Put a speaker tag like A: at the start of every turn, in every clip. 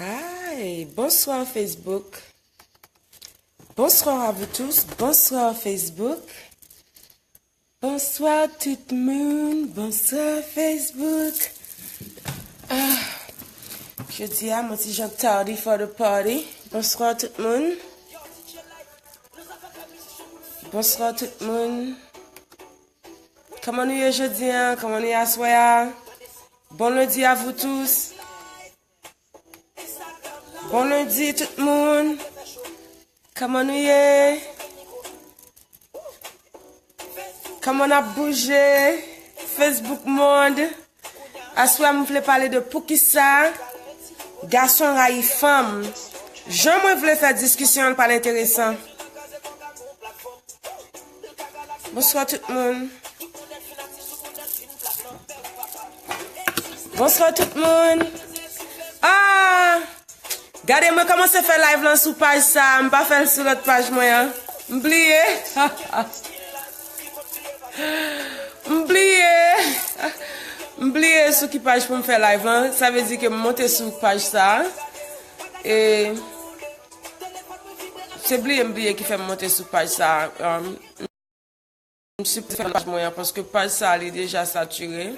A: Hi, bonsoir Facebook. Bonsoir à vous tous. Bonsoir Facebook. Bonsoir tout le monde. Bonsoir Facebook. Je dis à moi si j'entends tardy for the party. Bonsoir tout le monde. Bonsoir tout le monde. Comment nous y est aujourd'hui? Comment nous y est à soir? Bon lundi à vous tous. Bon lundi tout le monde. Comment nous y est? Comment on a bougé? Facebook monde. À soir, je voulais parler de Pouki ça. Gason, Rayi, Famm. Je voulais faire discussion par l'intéressant. Bonsoir tout le monde. Bonsoir tout le monde. Ah! Regardez-moi comment ça fait live là sur page ça. Je ne vais pas faire sur l'autre page moi. M'oubliez. M'oubliez sur qui page pour me faire live là. Ça veut dire que je monte sur page ça. Et c'est oublié qui fait monter sur page ça. Je suis faire page moyen parce que page ça est déjà saturé.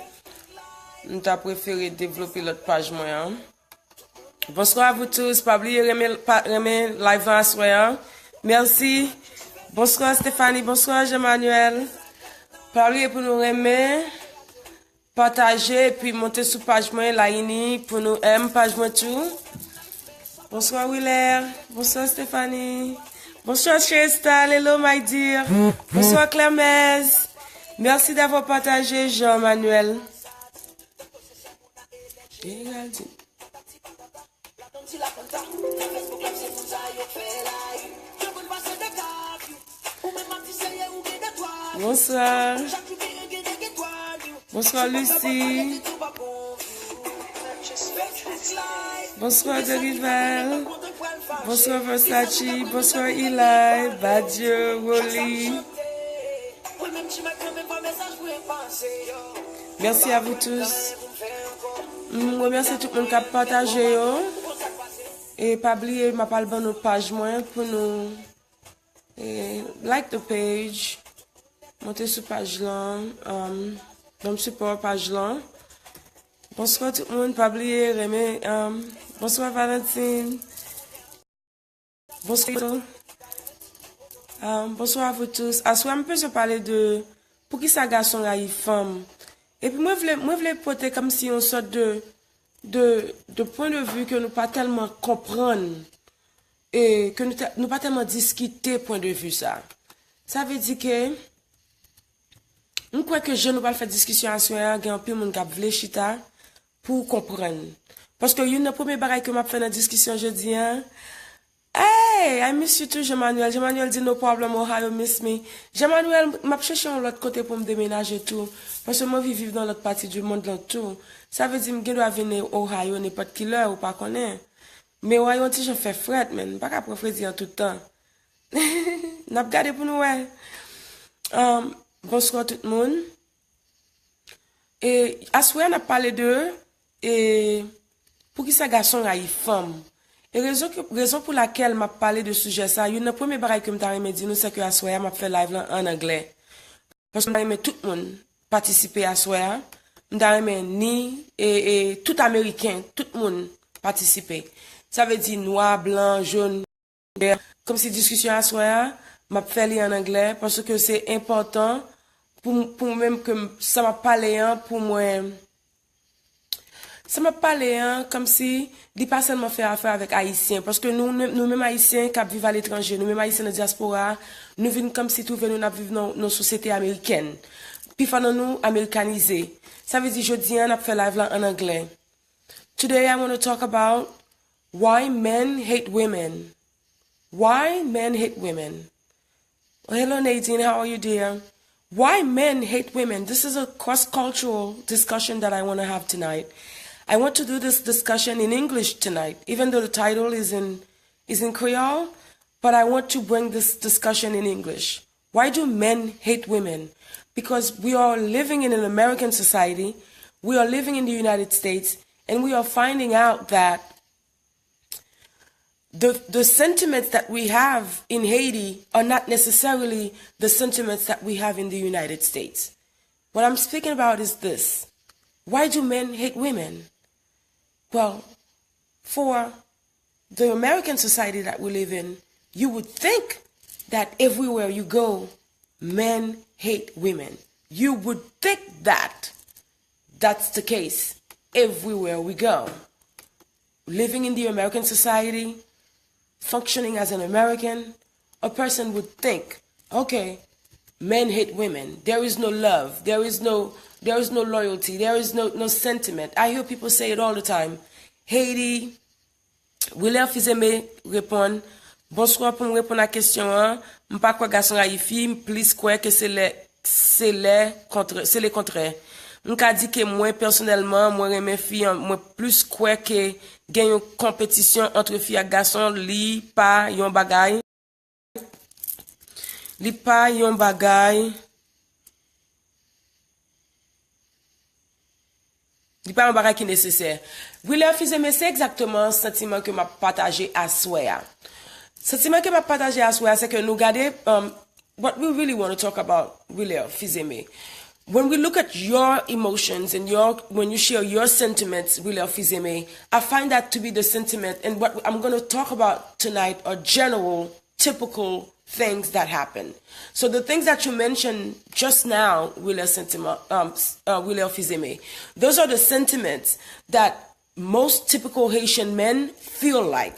A: Je préféré développer l'autre page moyen. Bonsoir à vous tous. Pas oublier remet live à soir. Merci. Bonsoir Stéphanie. Bonsoir Jean-Manuel. Parlez pour nous remettre, partager et puis monter sur page moyen la ini pour nous aimer page moyen tout. Bonsoir Willer. Bonsoir Stéphanie. Bonsoir Chestal. Hello my dear. Bonsoir Clemez. Merci d'avoir partagé Jean-Manuel. Bonsoir. Bonsoir Lucie. Bonsoir Derival. Bonsoir Versace. Bonsoir Eli. Badieu, Wally. Merci à vous tous. Je remercie tout le monde qui a partagé. Et pas oublier, je parle de notre page pour nous. Like the page. Montez sur page là. Dans support page là. Bonsoir tout le monde. Pas oublier, bonsoir Valentine. Bonsoir. Bonsoir à vous tous. À soi, je peux se parler de pour qui ça Gason Rayi Famm. Et puis moi je voulais porter comme si on sorte de point de vue que nous pas tellement comprendre et que nous pas tellement discuter point de vue ça. Ça veut dire que nous crois que je ne pas faire discussion à soi, il y a un peu mon cap chita pour comprendre. Parce que une première bagaille que m'a fait dans discussion jeudi hey, I miss you too, Jean-Manuel. Jean-Manuel dit no problem, Ohio miss me. Jean-Manuel m'a cherché de l'autre côté pour me déménager tout. Parce que moi, je vis dans l'autre partie du monde là tout. Ça veut dire que je dois venir au Ohio n'importe quelle heure ou pas connaître. Mais Ohio, si je fais fret, man, pas qu'à préférer en tout temps. N'a pas gardé pour nous, ouais. Bonsoir tout le monde. Et à ce moment, on a parlé de et pour qui ça Gason Rayi Famm. Et raison pour laquelle m'a parlé de sujet ça, une première bagaille que m'ta remet dit nous c'est que à soir m'a fait live là en anglais. Parce que m'a remet tout le monde participer à soir, m'ta remet ni et tout américain, tout le monde participer. Ça veut dire noir, blanc, jaune, vert. Comme si discussion à soir, m'a fait lire en anglais parce que c'est important pour même que ça m'a parlé pour moi. Ça m'a parlé comme si il pas seulement faire affaire avec haïtiens parce que nous mêmes haïtiens qui vivent à l'étranger, nous mêmes haïtiens de diaspora, nous vivons comme si tout nous vivons dans nos sociétés américaines. Puis faisons nous américaniser. Ça veut dire jeudi on a fait live là en anglais. Today I want to talk about why men hate women. Why men hate women. Well, hello Nadine, how are you dear? Why men hate women. This is a cross-cultural discussion that I want to have tonight. I want to do this discussion in English tonight, even though the title is in Creole, but I want to bring this discussion in English. Why do men hate women? Because we are living in an American society, we are living in the United States, and we are finding out that the sentiments that we have in Haiti are not necessarily the sentiments that we have in the United States. What I'm speaking about is this. Why do men hate women? Well, for the American society that we live in, you would think that everywhere you go, men hate women. You would think that that's the case everywhere we go. Living in the American society, functioning as an American, a person would think, okay, men hate women. There is no love. There is no loyalty. There is no sentiment. I hear people say it all the time. Haiti, Wile Fizeme répond, bonsoir pour me répondre à la question, m'pas quoi garçon Rayi fille, plus quoi que c'est les contraires. M'ka dit que moi personnellement, moi remè fille, moi plus quoi que gagne une compétition entre filles et garçons, li pa yon bagay. Li pa yon bagay. Li pa yon bagay qui nécessaire. Wile Fizeme, c'est exactement le sentiment que m'a partagé à Soya. Sentiment que m'a partagé à Soya, c'est que nous gardons, what we really want to talk about, Wile Fizeme. When we look at your emotions and when you share your sentiments, Wile Fizeme, I find that to be the sentiment, and what I'm going to talk about tonight are general, typical things that happen. So the things that you mentioned just now, Wile Fizeme, those are the sentiments that most typical Haitian men feel like.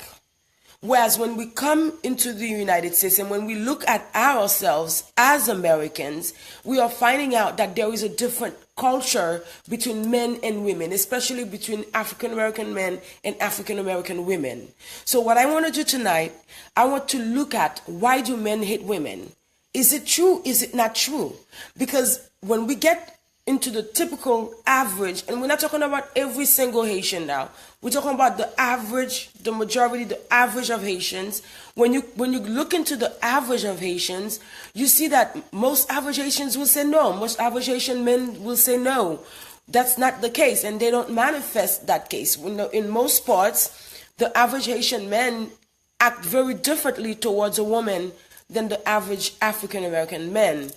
A: Whereas when we come into the United States and when we look at ourselves as Americans, we are finding out that there is a different culture between men and women, especially between African American men and African American women. So what I want to do tonight, I want to look at, why do men hate women? Is it true? Is it not true? Because when we get into the typical average, and we're not talking about every single Haitian now, we're talking about the average, the majority, the average of Haitians. When you look into the average of Haitians, you see that most average Haitians will say no. Most average Haitian men will say no. That's not the case, and they don't manifest that case. In most parts, the average Haitian men act very differently towards a woman than the average African American men.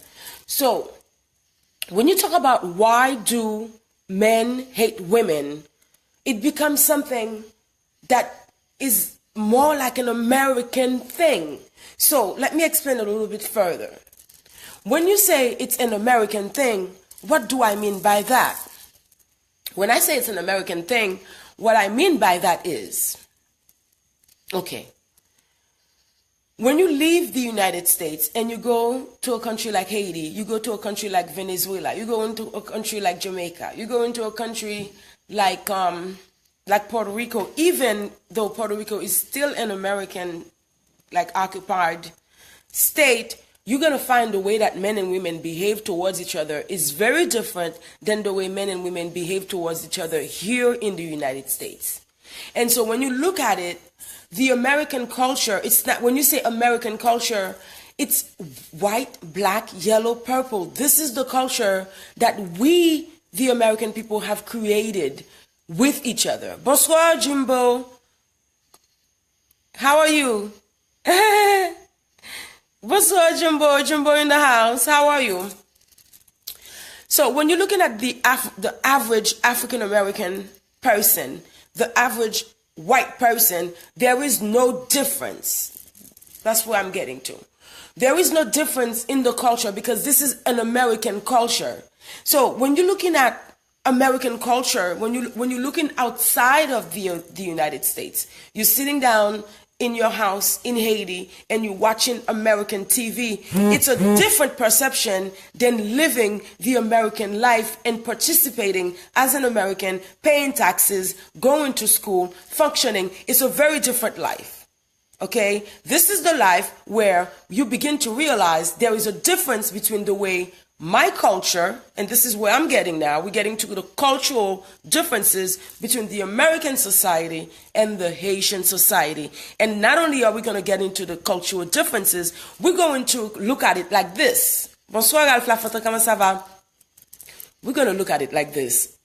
A: So when you talk about why do men hate women, it becomes something that is more like an American thing. So let me explain it a little bit further. When you say it's an American thing, what do I mean by that? When I say it's an American thing, what I mean by that is, okay, when you leave the United States and you go to a country like Haiti, you go to a country like Venezuela, you go into a country like Jamaica, you go into a country like Puerto Rico, even though Puerto Rico is still an American, occupied state, you're going to find the way that men and women behave towards each other is very different than the way men and women behave towards each other here in the United States. And so when you look at it, the American culture, it's not, when you say American culture, it's white, black, yellow, purple. This is the culture that we, the American people, have created with each other. Bonsoir, Jimbo. How are you? Bonsoir, Jimbo. Jimbo in the house. How are you? So when you're looking at the average African American person, the average white person, there is no difference. That's where I'm getting to. There is no difference in the culture because this is an American culture. So when you're looking at American culture, when you're looking outside of the United States, you're sitting down in your house in Haiti and you're watching American TV, it's a different perception than living the American life and participating as an American, paying taxes, going to school, functioning. It's a very different life. Okay? This is the life where you begin to realize there is a difference between the way my culture, and this is where I'm getting now, we're getting to the cultural differences between the American society and the Haitian society. And not only are we going to get into the cultural differences, we're going to look at it like this. Bonsoir, Alpha Fata, comment ça va? We're going to look at it like this,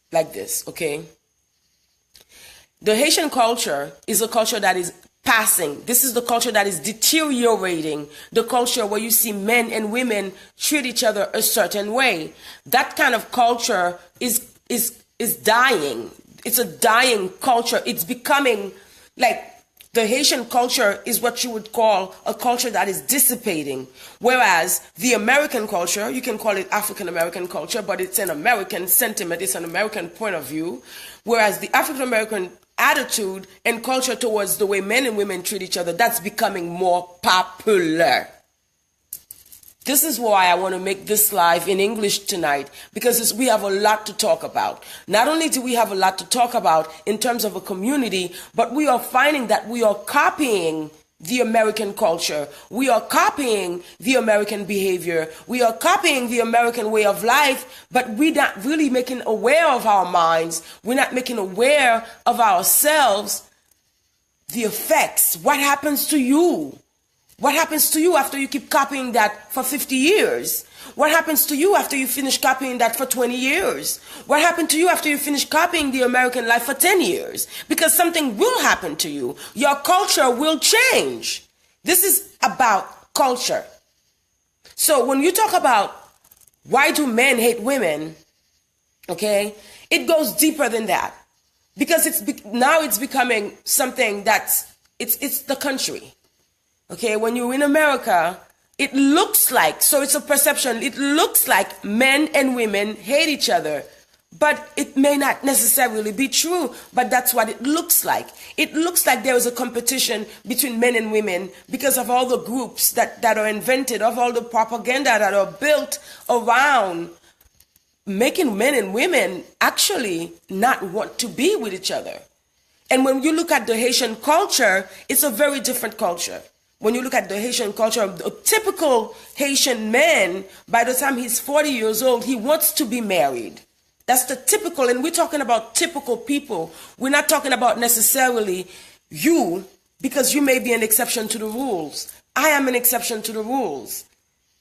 A: okay? The Haitian culture is a culture that is passing. This is the culture that is deteriorating. The culture where you see men and women treat each other a certain way. That kind of culture is dying. It's a dying culture. It's becoming like the Haitian culture is what you would call a culture that is dissipating. Whereas the American culture, you can call it African American culture, but it's an American sentiment. It's an American point of view. Whereas the African American attitude and culture towards the way men and women treat each other, that's becoming more popular. This is why I want to make this live in English tonight, because we have a lot to talk about. Not only do we have a lot to talk about in terms of a community, but we are finding that we are copying the American culture. We are copying the American behavior. We are copying the American way of life, but we're not really making aware of our minds. We're not making aware of ourselves, the effects. What happens to you? What happens to you after you keep copying that for 50 years? What happens to you after you finish copying that for 20 years? What happened to you after you finish copying the American life for 10 years? Because something will happen to you. Your culture will change. This is about culture. So when you talk about why do men hate women, okay, it goes deeper than that. Because now it's becoming something that's, it's the country. Okay, when you're in America, it looks like, so it's a perception, it looks like men and women hate each other. But it may not necessarily be true, but that's what it looks like. It looks like there is a competition between men and women because of all the groups that are invented, of all the propaganda that are built around making men and women actually not want to be with each other. And when you look at the Haitian culture, it's a very different culture. When you look at the Haitian culture, a typical Haitian man, by the time he's 40 years old, he wants to be married. That's the typical, and we're talking about typical people. We're not talking about necessarily you, because you may be an exception to the rules. I am an exception to the rules.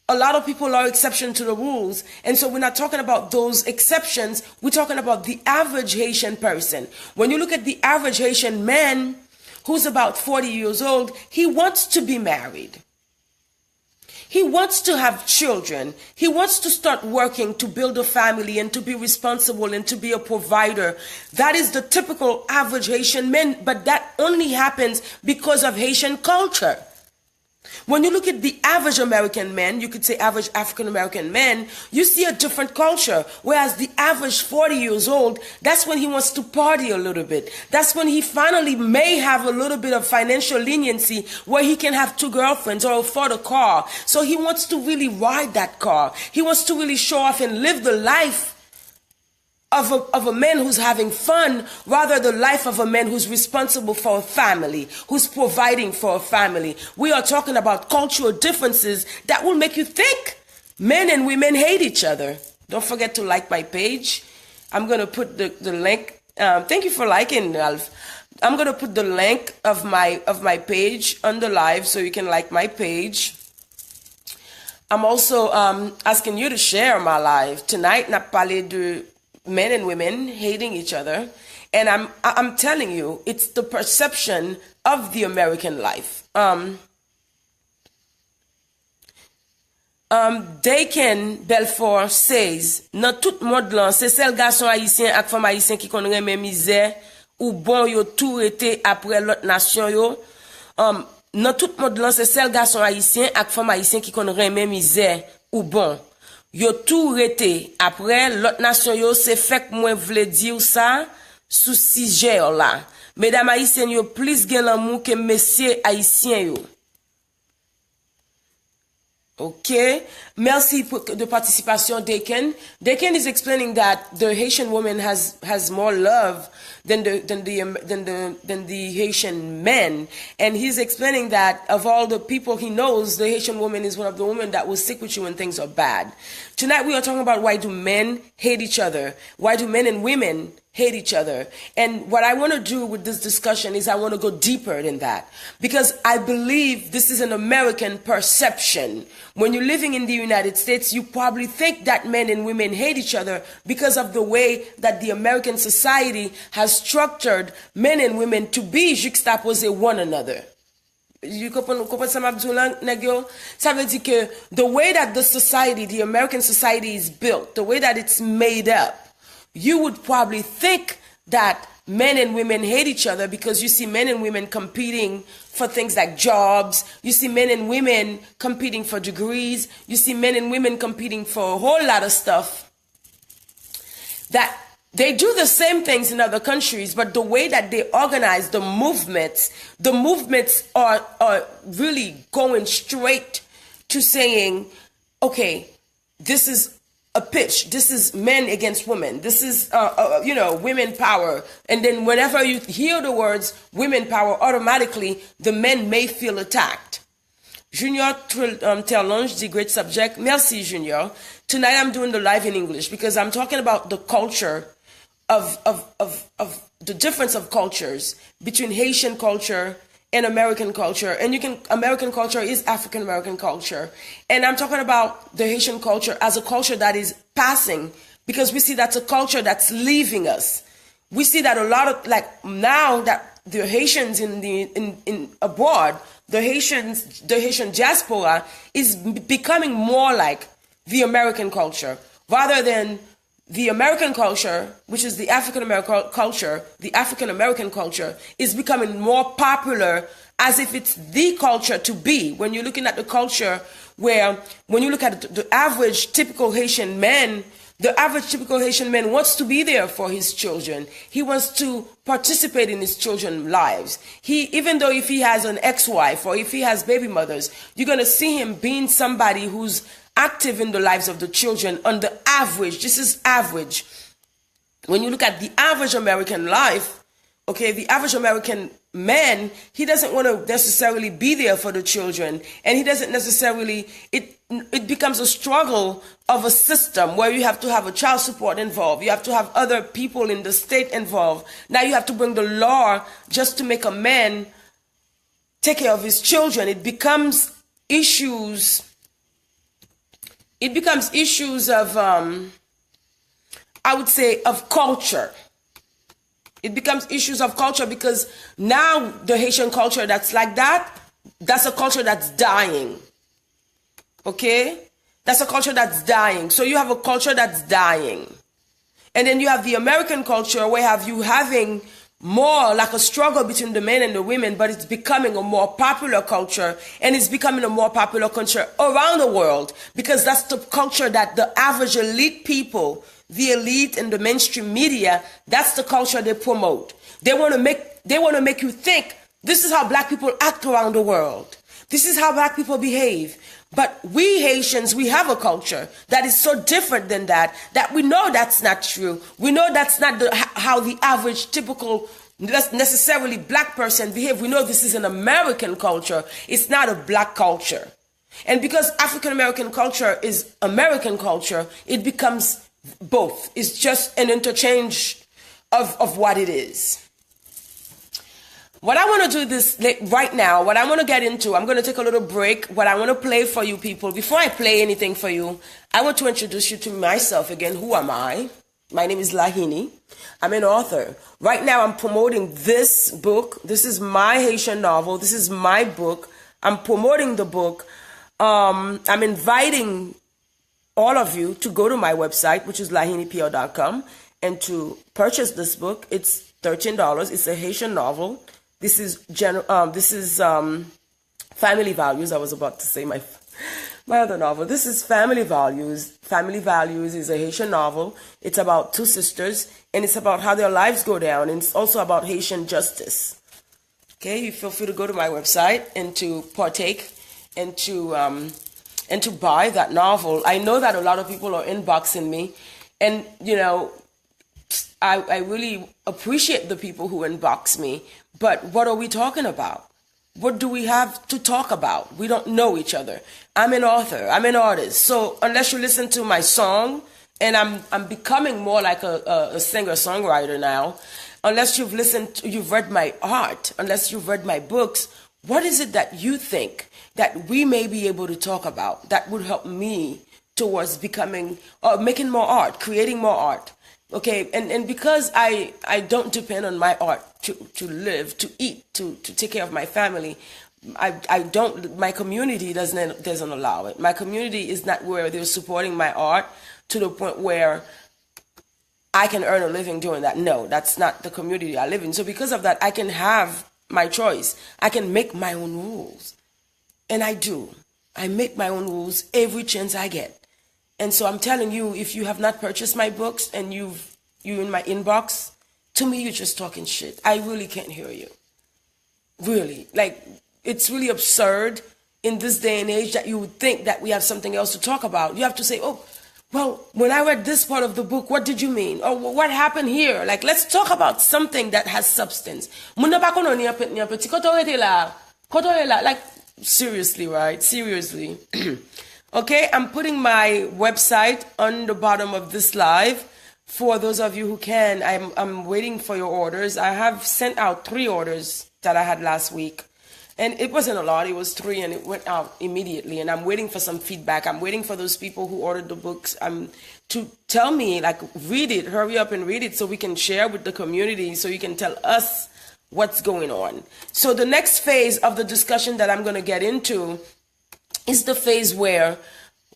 A: A lot of people are exception to the rules. And so we're not talking about those exceptions. We're talking about the average Haitian person. When you look at the average Haitian man, who's about 40 years old, he wants to be married. He wants to have children. He wants to start working to build a family and to be responsible and to be a provider. That is the typical average Haitian man, but that only happens because of Haitian culture. When you look at the average American man, you could say average African American man, you see a different culture. Whereas the average 40 years old, that's when he wants to party a little bit. That's when he finally may have a little bit of financial leniency where he can have 2 girlfriends or afford a car. So he wants to really ride that car. He wants to really show off and live the life of a man who's having fun, rather the life of a man who's responsible for a family, who's providing for a family. We are talking about cultural differences that will make you think men and women hate each other. Don't forget to like my page. I'm going to put the link. Thank you for liking, Ralph. I'm going to put the link of my page on the live so you can like my page. I'm also asking you to share my live. Tonight, n'a parlé de men and women hating each other, and I'm telling you, it's the perception of the American life. Daken Belfort says, nan tout monde lan, se sel garçon haïtien ak femme haïtien qui kon reme misère ou bon yo tout rete après l'autre nation yo. Nan tout monde lan, se sel garçon haïtien ak femme haïtien qui kon reme misère ou bon yo tout rete après l'autre nation yo. C'est fait que moi vle dire ça sous sujet là. Mesdames haïtiennes yo plus gen l'amour que messieurs haïtiens yo. Okay, merci pour de participation, Daken. Daken is explaining that the Haitian woman has more love than the Haitian men, and he's explaining that of all the people he knows, the Haitian woman is one of the women that will stick with you when things are bad. Tonight we are talking about why do men hate each other? Why do men and women hate each other. And what I want to do with this discussion is I want to go deeper than that, because I believe this is an American perception. When you're living in the United States, you probably think that men and women hate each other because of the way that the American society has structured men and women to be juxtaposés one another. You comprends ça m'a dit là, nègyo? Ça veut dire que the way that the society, the American society is built, the way that it's made up, you would probably think that men and women hate each other because you see men and women competing for things like jobs. You see men and women competing for degrees. You see men and women competing for a whole lot of stuff. That they do the same things in other countries, but the way that they organize the movements are really going straight to saying, okay, this is a pitch. This is men against women. This is, women power. And then whenever you hear the words women power, automatically the men may feel attacked. Junior Terlange, the great subject. Merci, Junior. Tonight I'm doing the live in English because I'm talking about the culture of the difference of cultures between Haitian culture and American culture. And American culture is African American culture. And I'm talking about the Haitian culture as a culture that is passing, because we see that's a culture that's leaving us. We see that a lot of, like, now that the Haitians in abroad, the Haitian diaspora is becoming more like the American culture rather than the American culture, which is the African American culture. The African American culture is becoming more popular as if it's the culture to be. When you're looking at the culture where, when you look at the average typical Haitian man, the average typical Haitian man wants to be there for his children. He wants to participate in his children's lives. Even though if he has an ex-wife or if he has baby mothers, you're going to see him being somebody who's active in the lives of the children on the average. This is average. When you look at the average American life, okay, the average American man, he doesn't want to necessarily be there for the children. And he doesn't necessarily, it becomes a struggle of a system where you have to have a child support involved. You have to have other people in the state involved. Now you have to bring the law just to make a man take care of his children. It becomes issues of, I would say, of culture. It becomes issues of culture because now the Haitian culture that's like that, that's a culture that's dying. Okay? That's a culture that's dying. So you have a culture that's dying. And then you have the American culture where you having more like a struggle between the men and the women, but it's becoming a more popular culture, and it's becoming a more popular culture around the world because that's the culture that the average elite people, the elite and the mainstream media, that's the culture they promote. They want to make you think this is how black people act around the world. This is how black people behave. But we Haitians, we have a culture that is so different than that we know that's not true. We know that's not how the average typical necessarily black person behave. We know this is an American culture. It's not a black culture. And because African American culture is American culture, it becomes both. It's just an interchange of what it is. What I want to do this right now, what I want to get into, I'm going to take a little break. What I want to play for you people, before I play anything for you, I want to introduce you to myself again. Who am I? My name is Lahini. I'm an author. Right now I'm promoting this book. This is my Haitian novel. This is my book. I'm promoting the book. I'm inviting all of you to go to my website, which is lahinipl.com, and to purchase this book. It's $13. It's a Haitian novel. This is Family Values. I was about to say my other novel. This is Family Values. Family Values is a Haitian novel. It's about two sisters, and it's about how their lives go down, and it's also about Haitian justice. Okay, you feel free to go to my website and to partake and to buy that novel. I know that a lot of people are inboxing me, and I really appreciate the people who inbox me, but what are we talking about? What do we have to talk about? We don't know each other. I'm an author. I'm an artist. So unless you listen to my song and I'm becoming more like a singer-songwriter now. Unless you've read my art, unless you've read my books, what is it that you think that we may be able to talk about that would help me towards becoming or making more art, creating more art? Okay, and because I don't depend on my art to live, to eat, to take care of my family, my community doesn't allow it. My community is not where they're supporting my art to the point where I can earn a living doing that. No, that's not the community I live in. So because of that, I can have my choice. I can make my own rules. And I do. I make my own rules every chance I get. And so I'm telling you, if you have not purchased my books and you in my inbox, to me, you're just talking shit. I really can't hear you. Really. Like, it's really absurd in this day and age that you would think that we have something else to talk about. You have to say, oh, well, when I read this part of the book, what did you mean? Or what happened here? Like, let's talk about something that has substance. Like, seriously, right? Seriously. Okay, I'm putting my website on the bottom of this live. For those of you who can, I'm waiting for your orders. I have sent out 3 orders that I had last week. And it wasn't a lot, it was 3 and it went out immediately. And I'm waiting for some feedback. I'm waiting for those people who ordered the books to tell me, like, read it, hurry up and read it so we can share with the community, so you can tell us what's going on. So the next phase of the discussion that I'm going to get into is the phase where,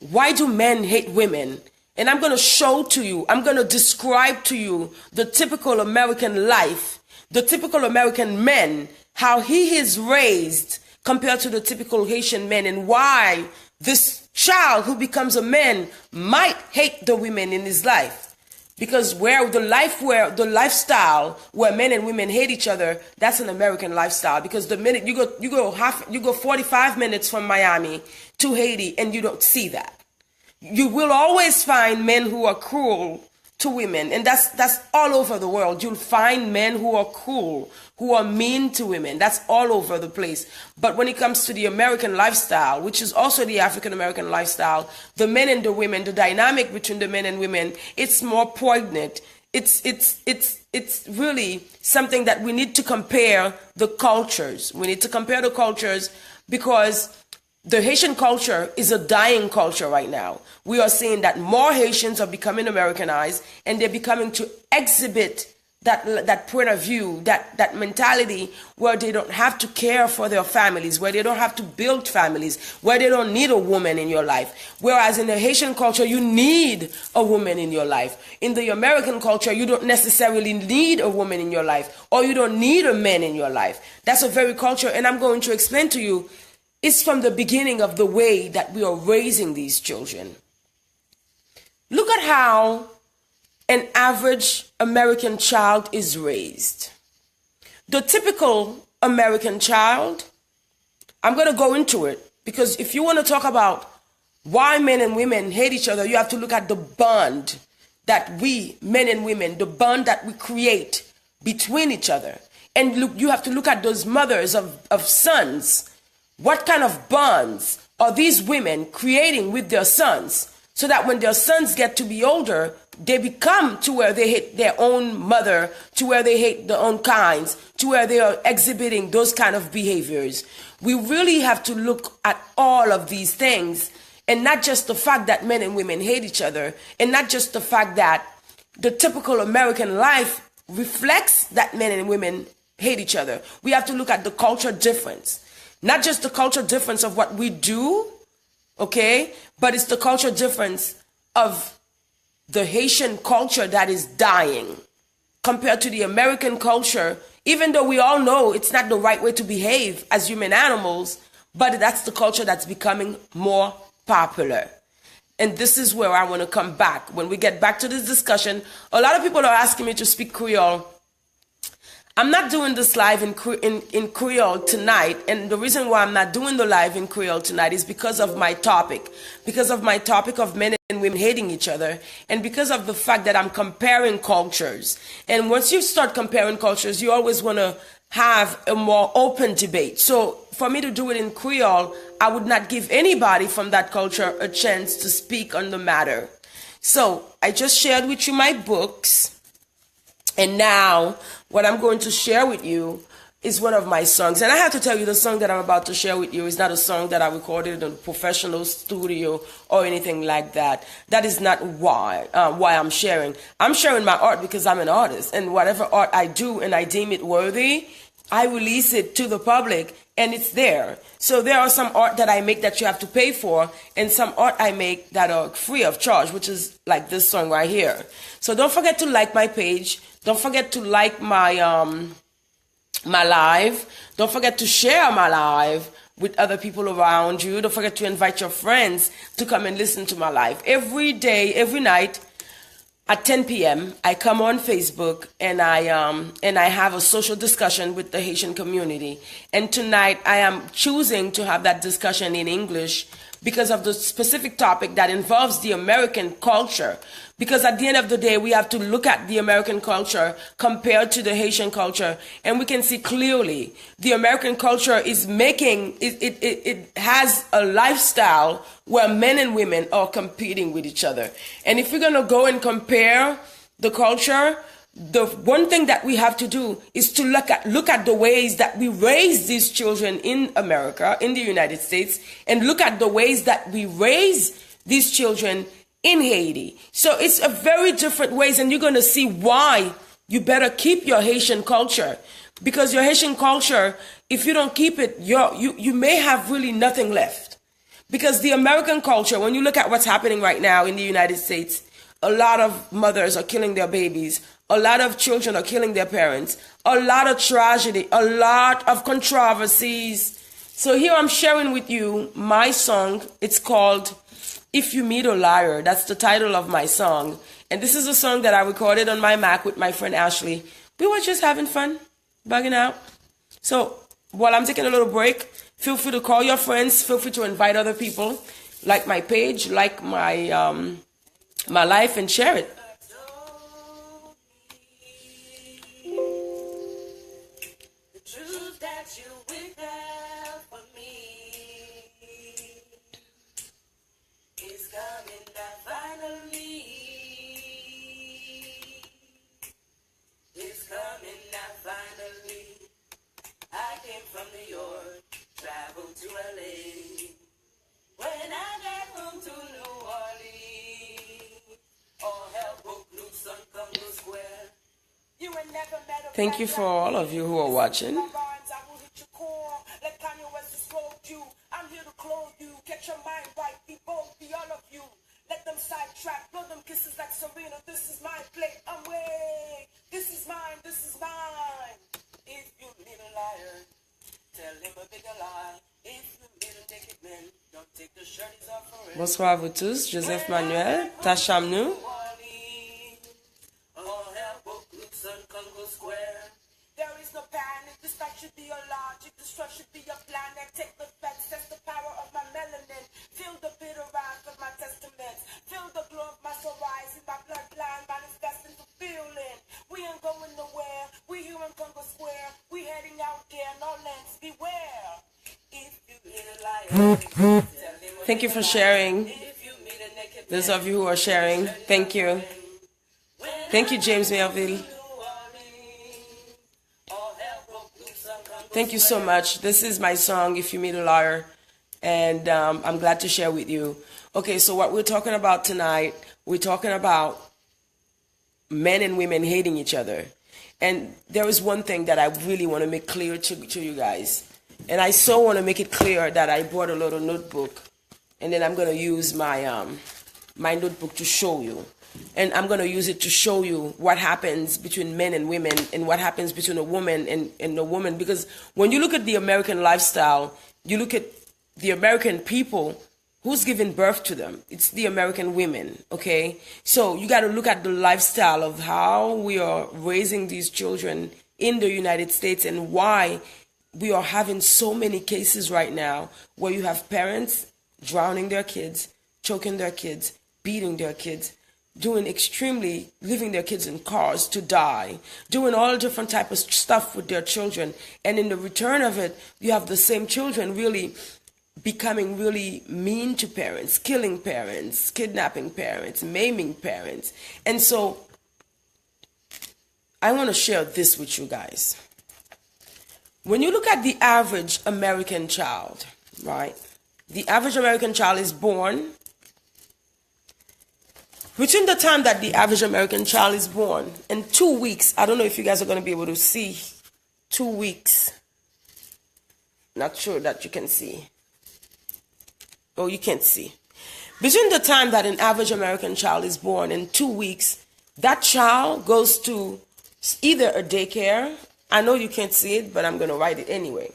A: why do men hate women? And I'm going to show to you, I'm going to describe to you the typical American life, the typical American men, how he is raised compared to the typical Haitian men, and why this child who becomes a man might hate the women in his life. Because the lifestyle where men and women hate each other, that's an American lifestyle. Because the minute you go 45 minutes from Miami to Haiti, and you don't see that. You will always find men who are cruel to women, and that's all over the world. You'll find men who are cruel, who are mean to women. That's all over the place. But when it comes to the American lifestyle, which is also the African American lifestyle, the men and the women, the dynamic between the men and women, it's more poignant. It's really something that we need to compare the cultures. We need to compare the cultures because the Haitian culture is a dying culture right now. We are seeing that more Haitians are becoming Americanized, and they're becoming to exhibit that point of view, that mentality where they don't have to care for their families, where they don't have to build families, where they don't need a woman in your life. Whereas in the Haitian culture, you need a woman in your life. In the American culture, you don't necessarily need a woman in your life, or you don't need a man in your life. That's a very culture, and I'm going to explain to you. It's from the beginning of the way that we are raising these children. Look at how an average American child is raised. The typical American child, I'm going to go into it, because if you want to talk about why men and women hate each other, you have to look at the bond that we, men and women, the bond that we create between each other. And look, you have to look at those mothers of sons. What kind of bonds are these women creating with their sons, so that when their sons get to be older, they become to where they hate their own mother, to where they hate their own kinds, to where they are exhibiting those kind of behaviors. We really have to look at all of these things, and not just the fact that men and women hate each other, and not just the fact that the typical American life reflects that men and women hate each other. We have to look at the culture difference. Not just the cultural difference of what we do, okay, but it's the cultural difference of the Haitian culture that is dying compared to the American culture, even though we all know it's not the right way to behave as human animals, but that's the culture that's becoming more popular. And this is where I want to come back. When we get back to this discussion, a lot of people are asking me to speak Creole. I'm not doing this live in Creole tonight, and the reason why I'm not doing the live in Creole tonight is because of my topic of men and women hating each other, and because of the fact that I'm comparing cultures. And once you start comparing cultures, you always want to have a more open debate. So for me to do it in Creole, I would not give anybody from that culture a chance to speak on the matter. So I just shared with you my books, and now what I'm going to share with you is one of my songs. And I have to tell you, the song that I'm about to share with you is not a song that I recorded in a professional studio or anything like that. That is not why I'm sharing. I'm sharing my art because I'm an artist, and whatever art I do and I deem it worthy, I release it to the public, and it's there. So there are some art that I make that you have to pay for, and some art I make that are free of charge, which is like this song right here. So don't forget to like my page. Don't forget to like my my live. Don't forget to share my live with other people around you. Don't forget to invite your friends to come and listen to my live. Every day, every night, at 10 p.m., I come on Facebook and I have a social discussion with the Haitian community. And tonight I am choosing to have that discussion in English because of the specific topic that involves the American culture. Because at the end of the day, we have to look at the American culture compared to the Haitian culture, and we can see clearly the American culture is making, it has a lifestyle where men and women are competing with each other. And if we're going to go and compare the culture, the one thing that we have to do is to look at the ways that we raise these children in America, in the United States, and look at the ways that we raise these children in Haiti. So it's a very different ways, and you're going to see why you better keep your Haitian culture. Because your Haitian culture, if you don't keep it, you may have really nothing left. Because the American culture, when you look at what's happening right now in the United States, a lot of mothers are killing their babies. A lot of children are killing their parents. A lot of tragedy. A lot of controversies. So here I'm sharing with you my song. It's called If You Meet a Liar. That's the title of my song. And this is a song that I recorded on my Mac with my friend Ashley. We were just having fun, bugging out. So while I'm taking a little break, feel free to call your friends. Feel free to invite other people. Like my page, like my my life, and share it. Thank you for all of you who are watching.
B: I'm here to clothe you, get your mind right, be bold, be all of you. Let them sidetrack, blow them kisses like Serena. This is my plate, I'm way. This is mine, this is mine. If you meet a liar, tell him a bigger lie. If you meet a naked man, don't take the shirties off forever.
A: Bonsoir à vous tous, Joseph Manuel, Tacham nous.
B: There is no panic, this fact should be your logic, this trust should be your plan, and take the facts, that's the power of my melanin. Feel the bitter rhymes of my testaments, feel the glow of my soul rise in my bloodline, manifesting the feeling. We ain't going nowhere, we here in Congo Square, we heading out there, no lens, beware. If you meet a liar,
A: Thank you for sharing. Those of you who are sharing, thank you. Thank you, James Melville. Thank you so much. This is my song, If You Meet a Liar, and I'm glad to share with you. Okay, so what we're talking about tonight, we're talking about men and women hating each other. And there is one thing that I really want to make clear to you guys. And I so want to make it clear that I brought a little notebook, and then I'm going to use my my notebook to show you. And I'm going to use it to show you what happens between men and women, and what happens between a woman and a woman. Because when you look at the American lifestyle, you look at the American people, who's giving birth to them? It's the American women, okay? So you got to look at the lifestyle of how we are raising these children in the United States, and why we are having so many cases right now where you have parents drowning their kids, choking their kids, beating their kids, leaving their kids in cars to die, doing all different type of stuff with their children. And in the return of it, you have the same children really becoming really mean to parents, killing parents, kidnapping parents, maiming parents. And so I want to share this with you guys. When you look at the average American child, right? The average American child is born. Between the time that the average American child is born and 2 weeks, I don't know if you guys are going to be able to see 2 weeks. Not sure that you can see. Oh, you can't see. Between the time that an average American child is born and 2 weeks, that child goes to either a daycare. I know you can't see it, but I'm going to write it anyway.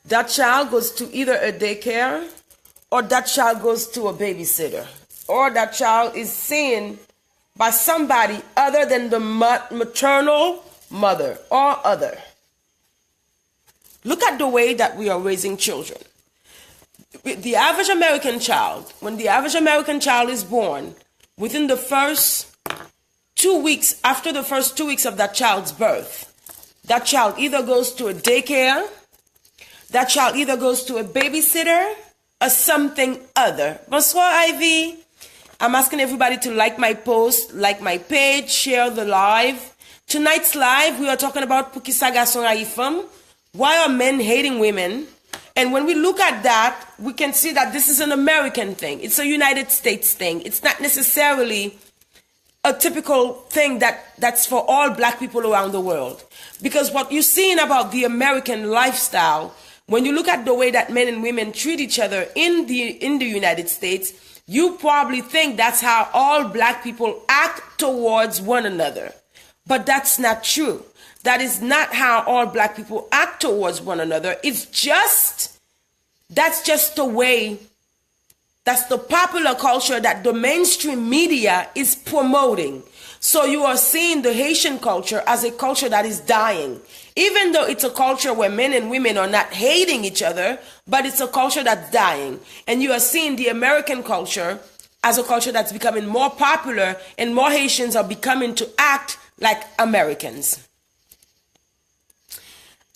A: That child goes to either a daycare, or that child goes to a babysitter, or that child is seen by somebody other than the maternal mother or other. Look at the way that we are raising children. The average American child, when the average American child is born, within the first 2 weeks, after the first 2 weeks of that child's birth, that child either goes to a daycare, that child either goes to a babysitter, or something other. Bonsoir, Ivy. I'm asking everybody to like my post, like my page, share the live. Tonight's live, we are talking about Pouki sa Gason, Rayi, Famm. Why are men hating women? And when we look at that, we can see that this is an American thing. It's a United States thing. It's not necessarily a typical thing that's for all black people around the world. Because what you're seeing about the American lifestyle, when you look at the way that men and women treat each other in the United States, you probably think that's how all black people act towards one another. But that's not true. That is not how all black people act towards one another. That's just the way, that's the popular culture that the mainstream media is promoting. So you are seeing the Haitian culture as a culture that is dying. Even though it's a culture where men and women are not hating each other, but it's a culture that's dying. And you are seeing the American culture as a culture that's becoming more popular, and more Haitians are becoming to act like Americans.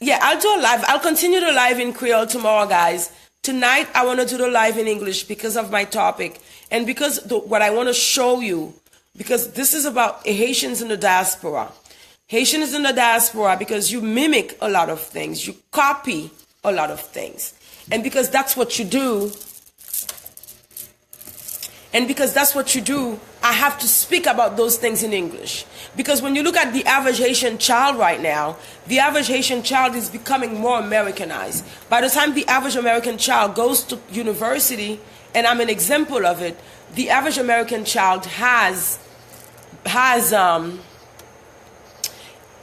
A: Yeah, I'll do a live. I'll continue the live in Creole tomorrow, guys. Tonight, I want to do the live in English because of my topic. And because what I want to show you, because this is about Haitians in the diaspora. Haitians in the diaspora, because you mimic a lot of things. You copy a lot of things. And because that's what you do, I have to speak about those things in English. Because when you look at the average Haitian child right now, the average Haitian child is becoming more Americanized. By the time the average American child goes to university, and I'm an example of it, the average American child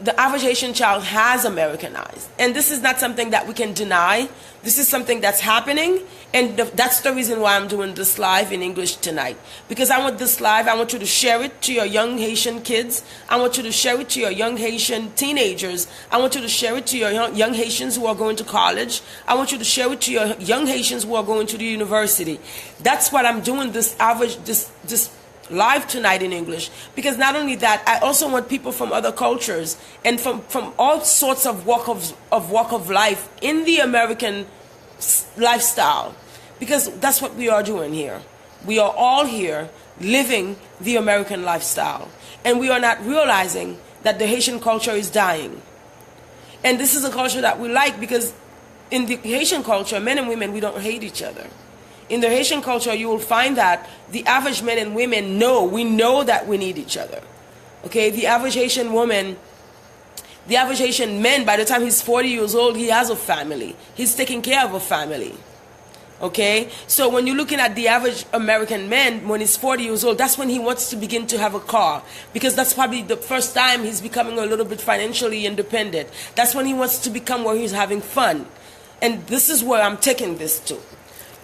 A: the average Haitian child has Americanized. And this is not something that we can deny. This is something that's happening. And that's the reason why I'm doing this live in English tonight. Because I want this live, I want you to share it to your young Haitian kids. I want you to share it to your young Haitian teenagers. I want you to share it to your young Haitians who are going to college. I want you to share it to your young Haitians who are going to the university. That's what I'm doing this live tonight in English, because not only that, I also want people from other cultures and from all sorts of walk of life in the American lifestyle, because that's what we are doing here. We are all here living the American lifestyle, and we are not realizing that the Haitian culture is dying. And this is a culture that we like, because in the Haitian culture, men and women, we don't hate each other. In the Haitian culture, you will find that the average men and women we know that we need each other. Okay, the average Haitian woman, the average Haitian man, by the time he's 40 years old, he has a family. He's taking care of a family. Okay, so when you're looking at the average American man, when he's 40 years old, that's when he wants to begin to have a car, because that's probably the first time he's becoming a little bit financially independent. That's when he wants to become where he's having fun. And this is where I'm taking this to.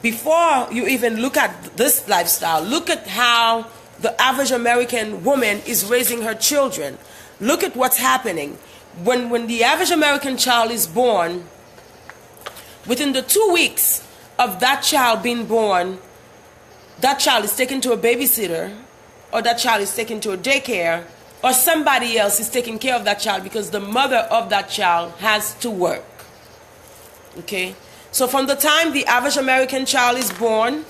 A: Before you even look at this lifestyle, look at how the average American woman is raising her children. Look at what's happening. When the average American child is born, within the 2 weeks of that child being born, that child is taken to a babysitter, or that child is taken to a daycare, or somebody else is taking care of that child because the mother of that child has to work. Okay? So from the time the average American child is born,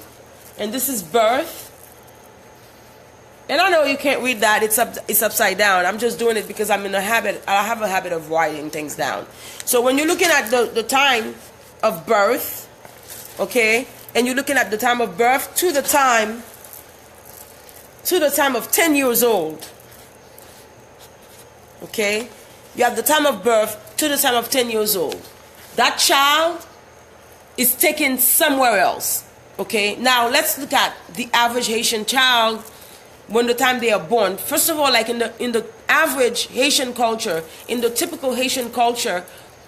A: and this is birth, and I know you can't read that, it's upside down. I'm just doing it because I have a habit of writing things down. So when you're looking at the time of birth, okay, and you're looking at the time of birth to the time of 10 years old, okay, you have the time of birth to the time of 10 years old. That child is taken somewhere else, okay. Now let's look at the average Haitian child when the time they are born. First of all, like in the average Haitian culture, in the typical Haitian culture,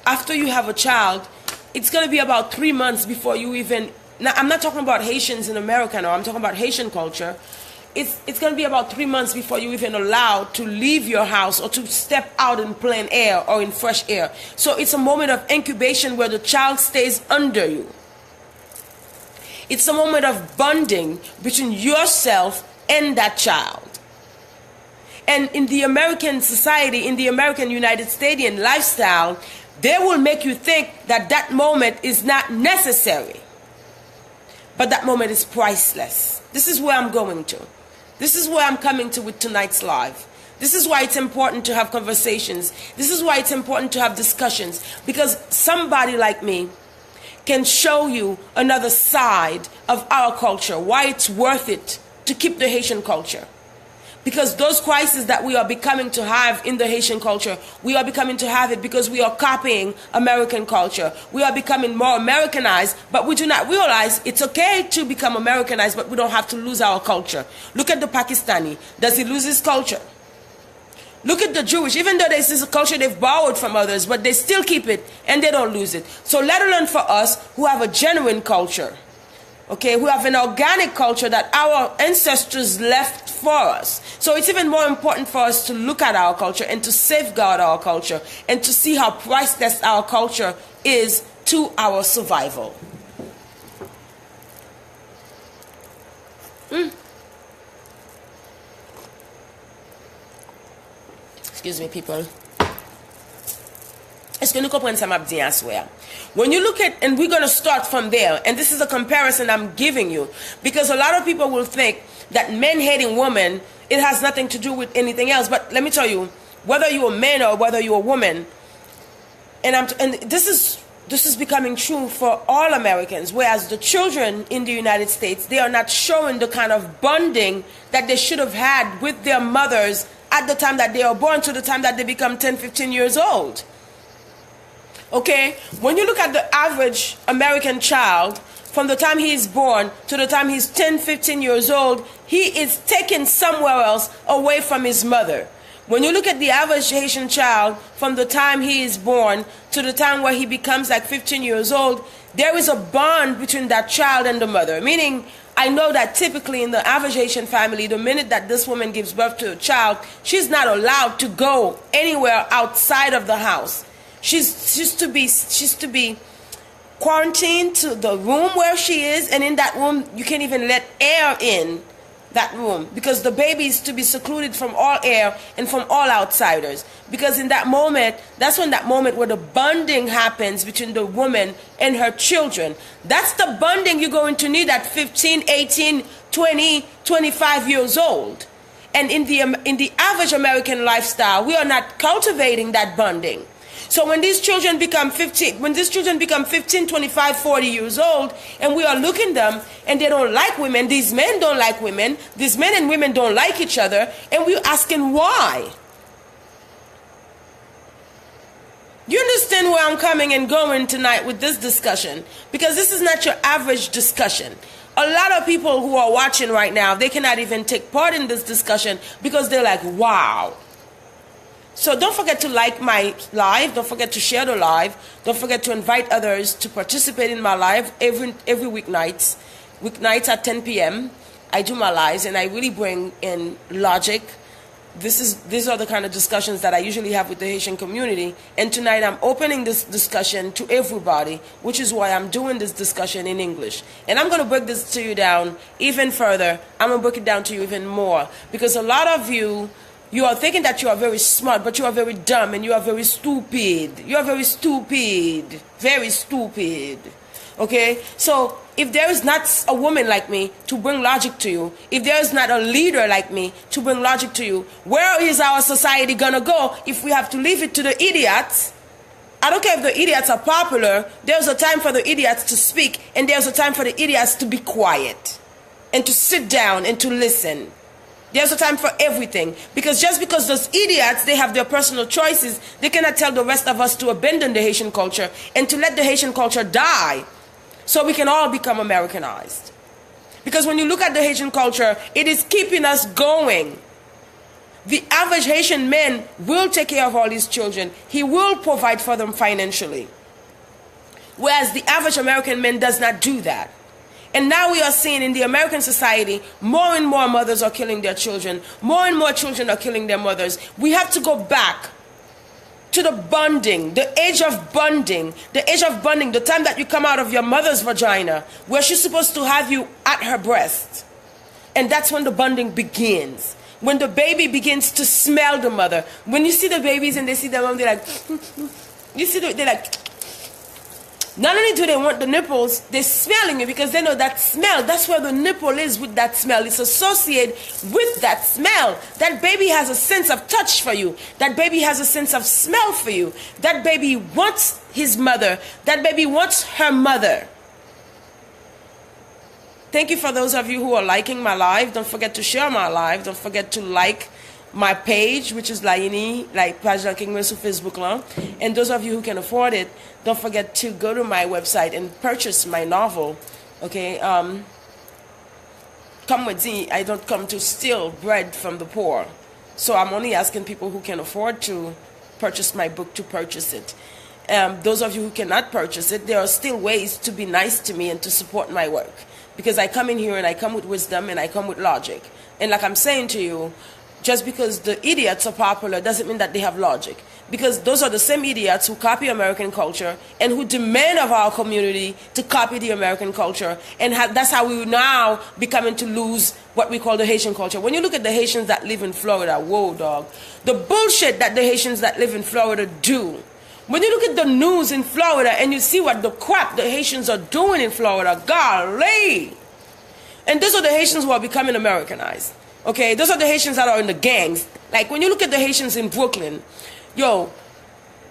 A: after you have a child, it's going to be about 3 months before you even, now I'm not talking about Haitians in America, no, I'm talking about Haitian culture. It's going to be about 3 months before you even allowed to leave your house or to step out in plain air or in fresh air. So it's a moment of incubation where the child stays under you. It's a moment of bonding between yourself and that child. And in the American society, in the American United States lifestyle, they will make you think that that moment is not necessary. But that moment is priceless. This is where I'm going to. This is where I'm coming to with tonight's live. This is why it's important to have conversations. This is why it's important to have discussions. Because somebody like me can show you another side of our culture, why it's worth it to keep the Haitian culture. Because those crises that we are becoming to have in the Haitian culture, we are becoming to have it because we are copying American culture. We are becoming more Americanized, but we do not realize it's okay to become Americanized, but we don't have to lose our culture. Look at the Pakistani. Does he lose his culture? Look at the Jewish. Even though this is a culture they've borrowed from others, but they still keep it and they don't lose it. So let alone for us who have a genuine culture. Okay, we have an organic culture that our ancestors left for us. So it's even more important for us to look at our culture and to safeguard our culture and to see how priceless our culture is to our survival. Excuse me, people. Est-ce que nous comprenons ça m'a dit à swear? When you look at, and we're going to start from there, and this is a comparison I'm giving you, because a lot of people will think that men hating women, it has nothing to do with anything else. But let me tell you, whether you're a man or whether you're a woman, and this is becoming true for all Americans, whereas the children in the United States, they are not showing the kind of bonding that they should have had with their mothers at the time that they are born to the time that they become 10, 15 years old. Okay, when you look at the average American child, from the time he is born to the time he's 10, 15 years old, he is taken somewhere else away from his mother. When you look at the average Haitian child, from the time he is born to the time where he becomes like 15 years old, there is a bond between that child and the mother. Meaning, I know that typically in the average Haitian family, the minute that this woman gives birth to a child, she's not allowed to go anywhere outside of the house. She's to be quarantined to the room where she is, and in that room you can't even let air in that room because the baby is to be secluded from all air and from all outsiders. Because in that moment, that's when that moment where the bonding happens between the woman and her children. That's the bonding you're going to need at 15, 18, 20, 25 years old. And in the average American lifestyle, we are not cultivating that bonding. So when these children become 15, 25, 40 years old, and we are looking at them, and they don't like women, these men don't like women, these men and women don't like each other, and we're asking why. You understand where I'm coming and going tonight with this discussion? Because this is not your average discussion. A lot of people who are watching right now, they cannot even take part in this discussion because they're like, wow. So don't forget to like my live. Don't forget to share the live. Don't forget to invite others to participate in my live every weeknights. Weeknights at 10 p.m. I do my lives and I really bring in logic. These are the kind of discussions that I usually have with the Haitian community. And tonight I'm opening this discussion to everybody, which is why I'm doing this discussion in English. And I'm going to break this to you down even further. I'm going to break it down to you even more. Because a lot of you are thinking that you are very smart, but you are very dumb and you are very stupid. You are very stupid. Very stupid. Okay? So if there is not a woman like me to bring logic to you, if there is not a leader like me to bring logic to you, where is our society gonna go if we have to leave it to the idiots? I don't care if the idiots are popular. There's a time for the idiots to speak, and there's a time for the idiots to be quiet and to sit down and to listen. There's a time for everything. Because just because those idiots, they have their personal choices, they cannot tell the rest of us to abandon the Haitian culture and to let the Haitian culture die so we can all become Americanized. Because when you look at the Haitian culture, it is keeping us going. The average Haitian man will take care of all these children. He will provide for them financially. Whereas the average American man does not do that. And now we are seeing in the American society, more and more mothers are killing their children. More and more children are killing their mothers. We have to go back to the bonding, the age of bonding. The age of bonding, the time that you come out of your mother's vagina, where she's supposed to have you at her breast. And that's when the bonding begins. When the baby begins to smell the mother. When you see the babies and they see their mom, they're like, you see, they're like, not only do they want the nipples, they're smelling it because they know that smell. That's where the nipple is with that smell. It's associated with that smell. That baby has a sense of touch for you. That baby has a sense of smell for you. That baby wants his mother. That baby wants her mother. Thank you for those of you who are liking my live. Don't forget to share my live. Don't forget to like my page, which is Laini, like page la King sur Facebook là. And those of you who can afford it, don't forget to go to my website and purchase my novel. Okay, come with me. I don't come to steal bread from the poor. So I'm only asking people who can afford to purchase my book to purchase it. Those of you who cannot purchase it, there are still ways to be nice to me and to support my work. Because I come in here and I come with wisdom and I come with logic. And like I'm saying to you, just because the idiots are popular doesn't mean that they have logic. Because those are the same idiots who copy American culture and who demand of our community to copy the American culture. And that's how we now becoming to lose what we call the Haitian culture. When you look at the Haitians that live in Florida, whoa, dog. The bullshit that the Haitians that live in Florida do. When you look at the news in Florida and you see what the crap the Haitians are doing in Florida, golly. And those are the Haitians who are becoming Americanized. Okay, those are the Haitians that are in the gangs. Like when you look at the Haitians in Brooklyn, yo,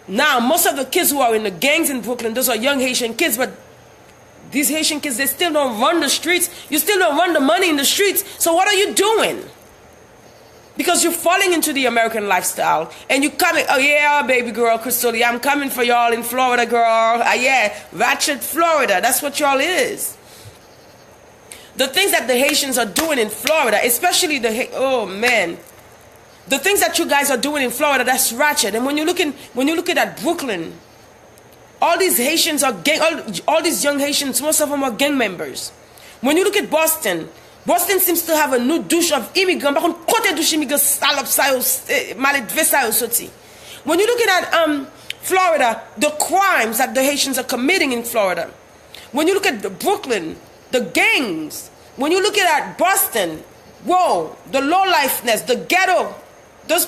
A: now most of the kids who are in the gangs in Brooklyn, those are young Haitian kids, but these Haitian kids, they still don't run the streets. You still don't run the money in the streets. So what are you doing? Because you're falling into the American lifestyle and you coming, oh yeah, baby girl, Crystal, I'm coming for y'all in Florida, girl. Yeah, Ratchet, Florida. That's what y'all is. The things that the Haitians are doing in Florida, especially oh man, the things that you guys are doing in Florida, that's ratchet. And when you're looking at Brooklyn, all these Haitians are all these young Haitians, most of them are gang members. When you look at Boston seems to have a new douche of immigrants. When you're looking at Florida, the crimes that the Haitians are committing in Florida. When you look at Brooklyn, the gangs. When you look at Boston, whoa, the low-lifeness, the ghetto.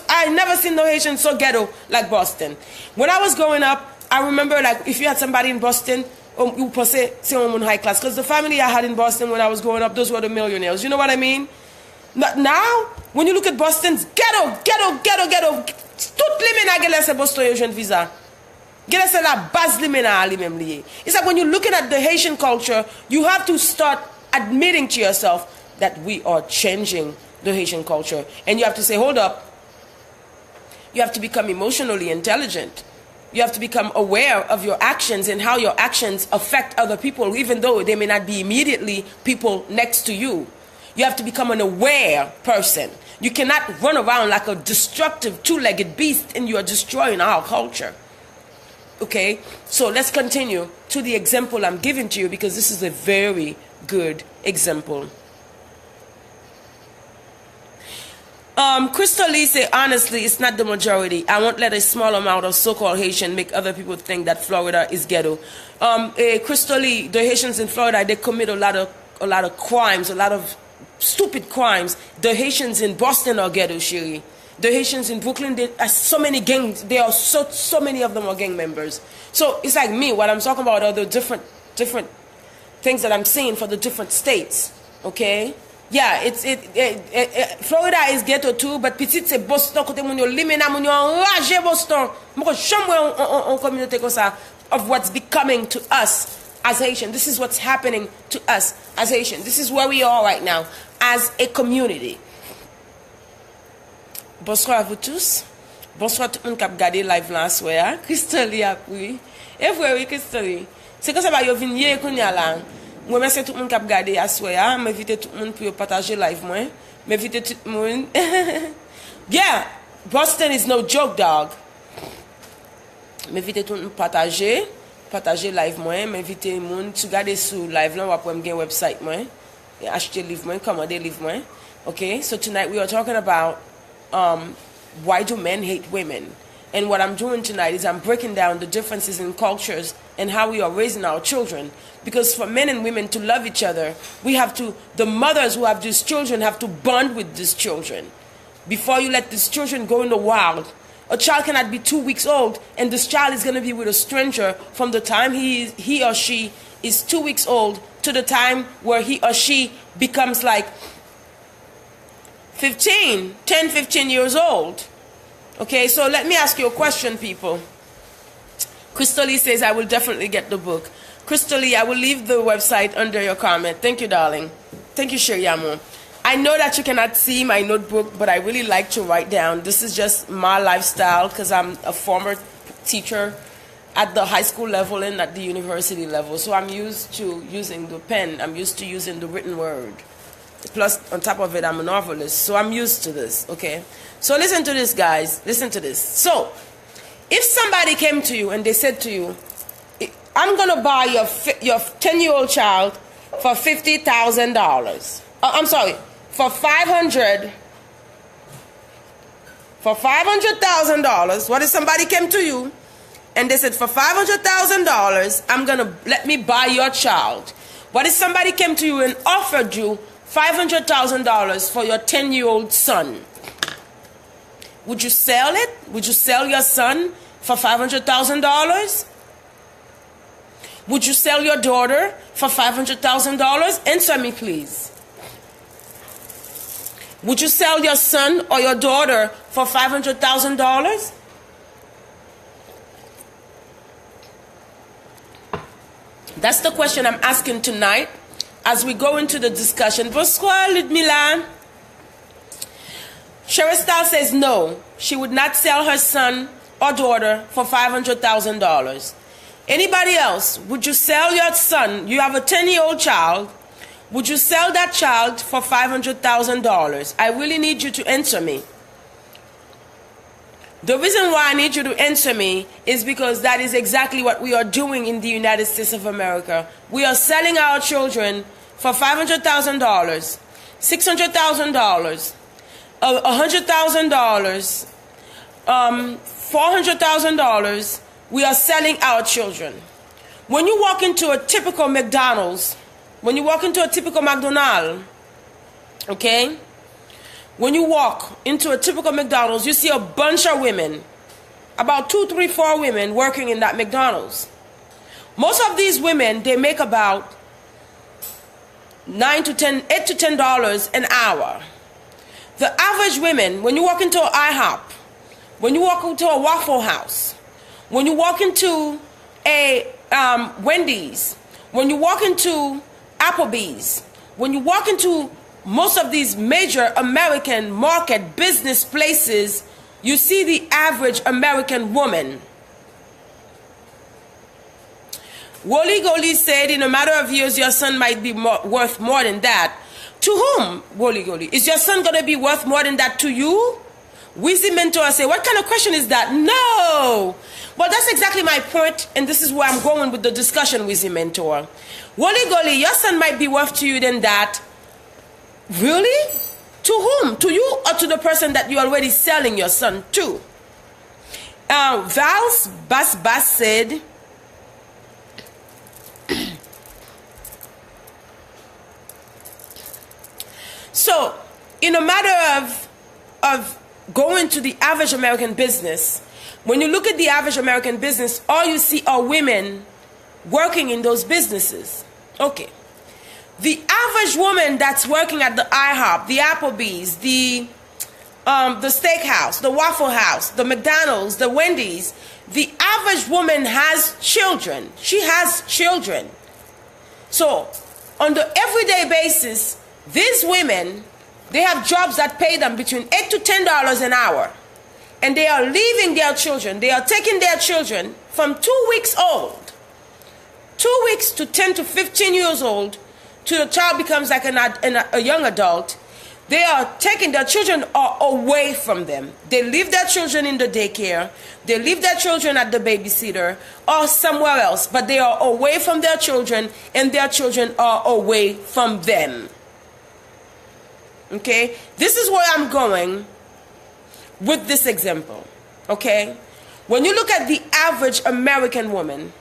A: I never seen no Haitian so ghetto like Boston. When I was growing up, I remember like if you had somebody in Boston, you say high class. Because the family I had in Boston when I was growing up, those were the millionaires. You know what I mean? Now, when you look at Boston's ghetto. Tout li mena gele se Boston yo jeune visa. Gele se la base li mena ali mem liye. It's like when you're looking at the Haitian culture, you have to start admitting to yourself that we are changing the Haitian culture. And you have to say, hold up. You have to become emotionally intelligent. You have to become aware of your actions and how your actions affect other people, even though they may not be immediately people next to you. You have to become an aware person. You cannot run around like a destructive two-legged beast and you are destroying our culture. Okay, so let's continue to the example I'm giving to you because this is a very good example. Crystal Lee say, honestly, it's not the majority. I won't let a small amount of so-called Haitian make other people think that Florida is ghetto. Crystal Lee, the Haitians in Florida, they commit a lot of crimes, a lot of stupid crimes. The Haitians in Boston are ghetto, Shiri. The Haitians in Brooklyn, there are so many gangs. There are so many of them are gang members. So it's like me. What I'm talking about are the different things that I'm seeing for the different states. Okay? Yeah, Florida is ghetto too, but petit c'est Boston côté moun yo limena moun yo enragé Boston. Moko chambre en communauté comme ça of what's becoming to us as Haitian. This is what's happening to us as Haitian. This is where we are right now as a community. Bonsoir à vous tous. Bonsoir tout le monde qui a regardé live là soir. Christelle a pris. Et oui, Christelle. C'est comme ça va yo venir qu'on y a là. Moi merci tout le monde qui a regardé à soir. M'invite tout le monde pour partager live moi. M'invite tout le monde. Yeah, Boston is no joke, dog. M'invite tout le monde partager live moi. M'invite le monde tu regarder sur live là ou après me website moi. Acheter livre moi, commander livre moi. Okay? So tonight we are talking about why do men hate women? And what I'm doing tonight is I'm breaking down the differences in cultures and how we are raising our children. Because for men and women to love each other, the mothers who have these children have to bond with these children. Before you let these children go in the wild, a child cannot be 2 weeks old and this child is going to be with a stranger from the time he or she is 2 weeks old to the time where he or she becomes like 10, 15 years old. Okay, so let me ask you a question, people. Crystal says, I will definitely get the book. Crystal, I will leave the website under your comment. Thank you, darling. Thank you, Shiriamo. I know that you cannot see my notebook, but I really like to write down. This is just my lifestyle because I'm a former teacher at the high school level and at the university level. So I'm used to using the pen. I'm used to using the written word. Plus, on top of it, I'm a novelist, so I'm used to this, okay? So listen to this, guys. Listen to this. So, if somebody came to you and they said to you, I'm going to buy your 10-year-old child for $50,000. I'm sorry, for $500,000. What if somebody came to you and they said, for $500,000, let me buy your child? What if somebody came to you and offered you $500,000 for your 10-year-old son? Would you sell it? Would you sell your son for $500,000? Would you sell your daughter for $500,000? Answer me, please. Would you sell your son or your daughter for $500,000? That's the question I'm asking tonight as we go into the discussion. Bonsoir, Ludmila. Cheristal says no, she would not sell her son or daughter for $500,000. Anybody else? Would you sell your son? You have a 10-year-old child. Would you sell that child for $500,000? I really need you to answer me. The reason why I need you to answer me is because that is exactly what we are doing in the United States of America. We are selling our children for $500,000, $600,000, $100,000, $400,000. We are selling our children. When you walk into a typical McDonald's, okay? When you walk into a typical McDonald's, you see a bunch of women, about 2, 3, 4 women working in that McDonald's. Most of these women, they make about $8 to $10 an hour. The average women, when you walk into an IHOP, when you walk into a Waffle House, when you walk into a Wendy's, when you walk into Applebee's, when you walk into most of these major American market business places, you see the average American woman. Wally Goli said, in a matter of years, your son might be worth more than that. To whom, Wally Goli? Is your son going to be worth more than that to you? Wizzy Mentor said, what kind of question is that? No! Well, that's exactly my point, and this is where I'm going with the discussion, Wizzy Mentor. Wally Goli, your son might be worth to you than that. Really? To whom? To you or to the person that you're already selling your son to? Val's Bass said, so, in a matter of going to the average American business, when you look at the average American business, all you see are women working in those businesses. Okay. The average woman that's working at the IHOP, the Applebee's, the steakhouse, the Waffle House, the McDonald's, the Wendy's, the average woman has children. She has children. So, on the everyday basis, these women, they have jobs that pay them between $8 to $10 an hour. And they are leaving their children. They are taking their children from 2 weeks old, 2 weeks to 10 to 15 years old, to the child becomes like a young adult. They are taking their children away from them. They leave their children in the daycare. They leave their children at the babysitter or somewhere else. But they are away from their children, and their children are away from them. Okay? This is where I'm going with this example. Okay? When you look at the average American woman,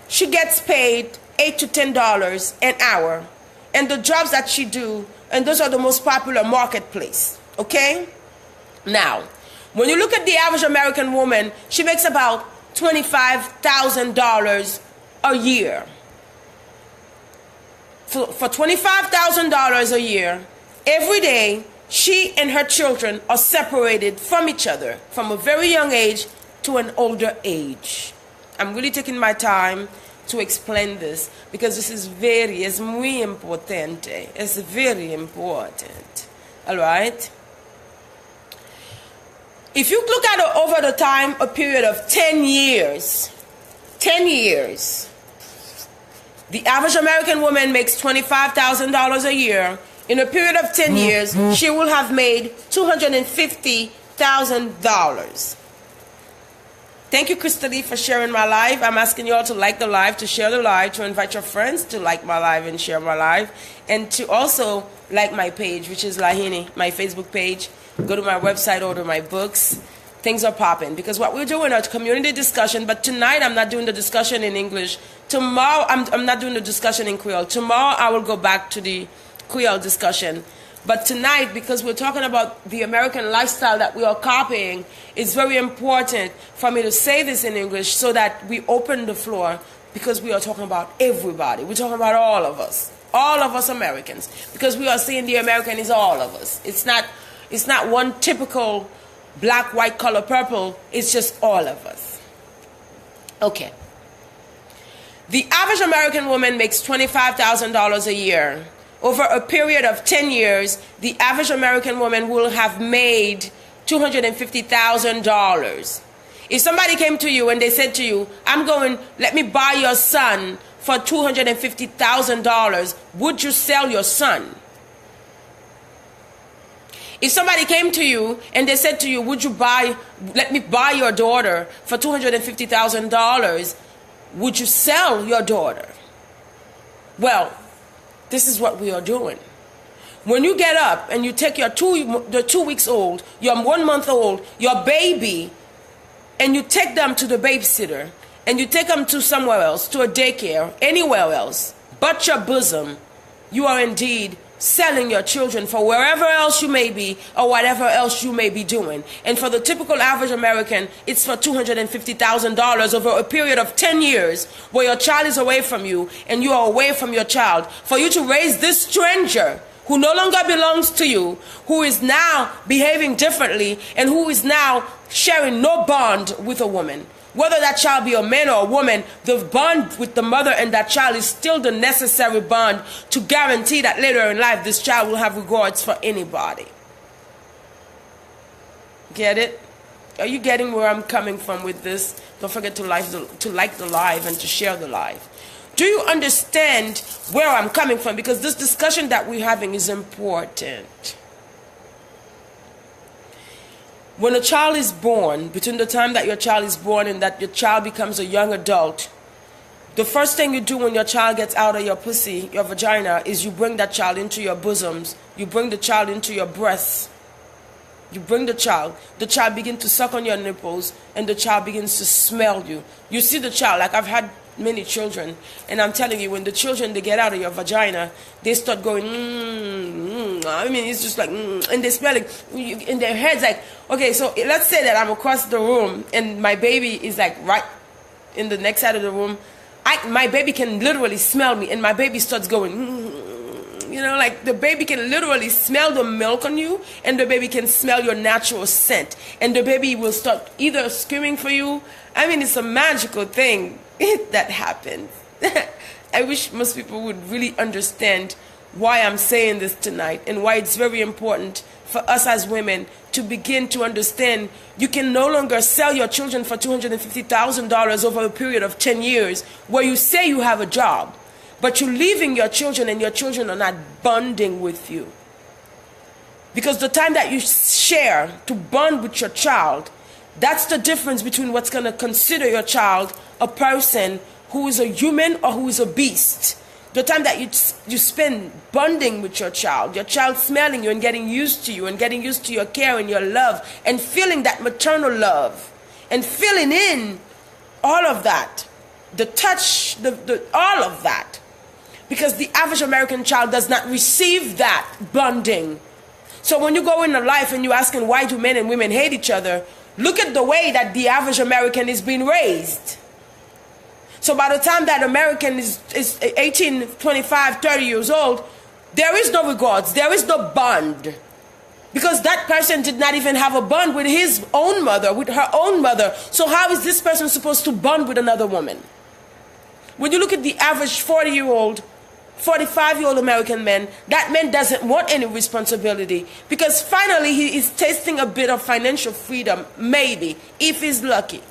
A: she gets paid $8 to $10 an hour. And the jobs that she do, and those are the most popular marketplace. Okay? Now, when you look at the average American woman, she makes about $25,000 a year. For $25,000 a year, every day, she and her children are separated from each other from a very young age to an older age. I'm really taking my time to explain this because this is es muy importante. It's very important. All right? If you look at it over the time, a period of 10 years, the average American woman makes $25,000 a year. In a period of 10 years, she will have made $250,000. Thank you, Crystal, for sharing my live. I'm asking you all to like the live, to share the live, to invite your friends to like my live and share my live, and to also like my page, which is Lahini, my Facebook page. Go to my website, order my books. Things are popping because what we're doing is a community discussion. But tonight, I'm not doing the discussion in English. Tomorrow, I'm not doing the discussion in Creole. Tomorrow, I will go back to the Creole discussion. But tonight, because we're talking about the American lifestyle that we are copying, it's very important for me to say this in English so that we open the floor, because we are talking about everybody. We're talking about all of us Americans, because we are saying the American is all of us. It's not one typical black, white, color, purple. It's just all of us. Okay. The average American woman makes $25,000 a year. Over a period of 10 years, the average American woman will have made $250,000. If somebody came to you and they said to you, let me buy your son for $250,000, would you sell your son? If somebody came to you and they said to you, let me buy your daughter for $250,000, would you sell your daughter? Well, this is what we are doing. When you get up and you take your 2 weeks old, your 1 month old, your baby, and you take them to the babysitter, and you take them to somewhere else, to a daycare, anywhere else, but your bosom, you are indeed selling your children for wherever else you may be or whatever else you may be doing. And for the typical average American, it's for $250,000 over a period of 10 years where your child is away from you and you are away from your child. For you to raise this stranger who no longer belongs to you, who is now behaving differently and who is now sharing no bond with a woman. Whether that child be a man or a woman, the bond with the mother and that child is still the necessary bond to guarantee that later in life this child will have regards for anybody. Get it? Are you getting where I'm coming from with this? Don't forget to like the live and to share the live. Do you understand where I'm coming from? Because this discussion that we're having is important. When a child is born, between the time that your child is born and that your child becomes a young adult, the first thing you do when your child gets out of your pussy, your vagina, is you bring that child into your bosoms. You bring the child into your breasts. You bring the child begins to suck on your nipples, and the child begins to smell you. You see the child, like I've had many children, and I'm telling you, when the children, they get out of your vagina, they start going, I mean, it's just like, and they smell it in their heads like, okay, so let's say that I'm across the room, and my baby is like right in the next side of the room. My baby can literally smell me, and my baby starts going, you know, like the baby can literally smell the milk on you, and the baby can smell your natural scent, and the baby will start either screaming for you. I mean, it's a magical thing that happens. I wish most people would really understand why I'm saying this tonight, and why it's very important for us as women to begin to understand you can no longer sell your children for $250,000 over a period of 10 years where you say you have a job, but you're leaving your children and your children are not bonding with you. Because the time that you share to bond with your child, that's the difference between what's going to consider your child a person who is a human or who is a beast. The time that you spend bonding with your child smelling you and getting used to you and getting used to your care and your love and feeling that maternal love and filling in all of that, the touch, all of that. Because the average American child does not receive that bonding. So when you go into life and you're asking why do men and women hate each other, look at the way that the average American is being raised. So by the time that American is 18, 25, 30 years old, there is no regards, there is no bond. Because that person did not even have a bond with his own mother, with her own mother. So how is this person supposed to bond with another woman? When you look at the average 40-year-old, 45-year-old American man, that man doesn't want any responsibility. Because finally he is tasting a bit of financial freedom, maybe, if he's lucky.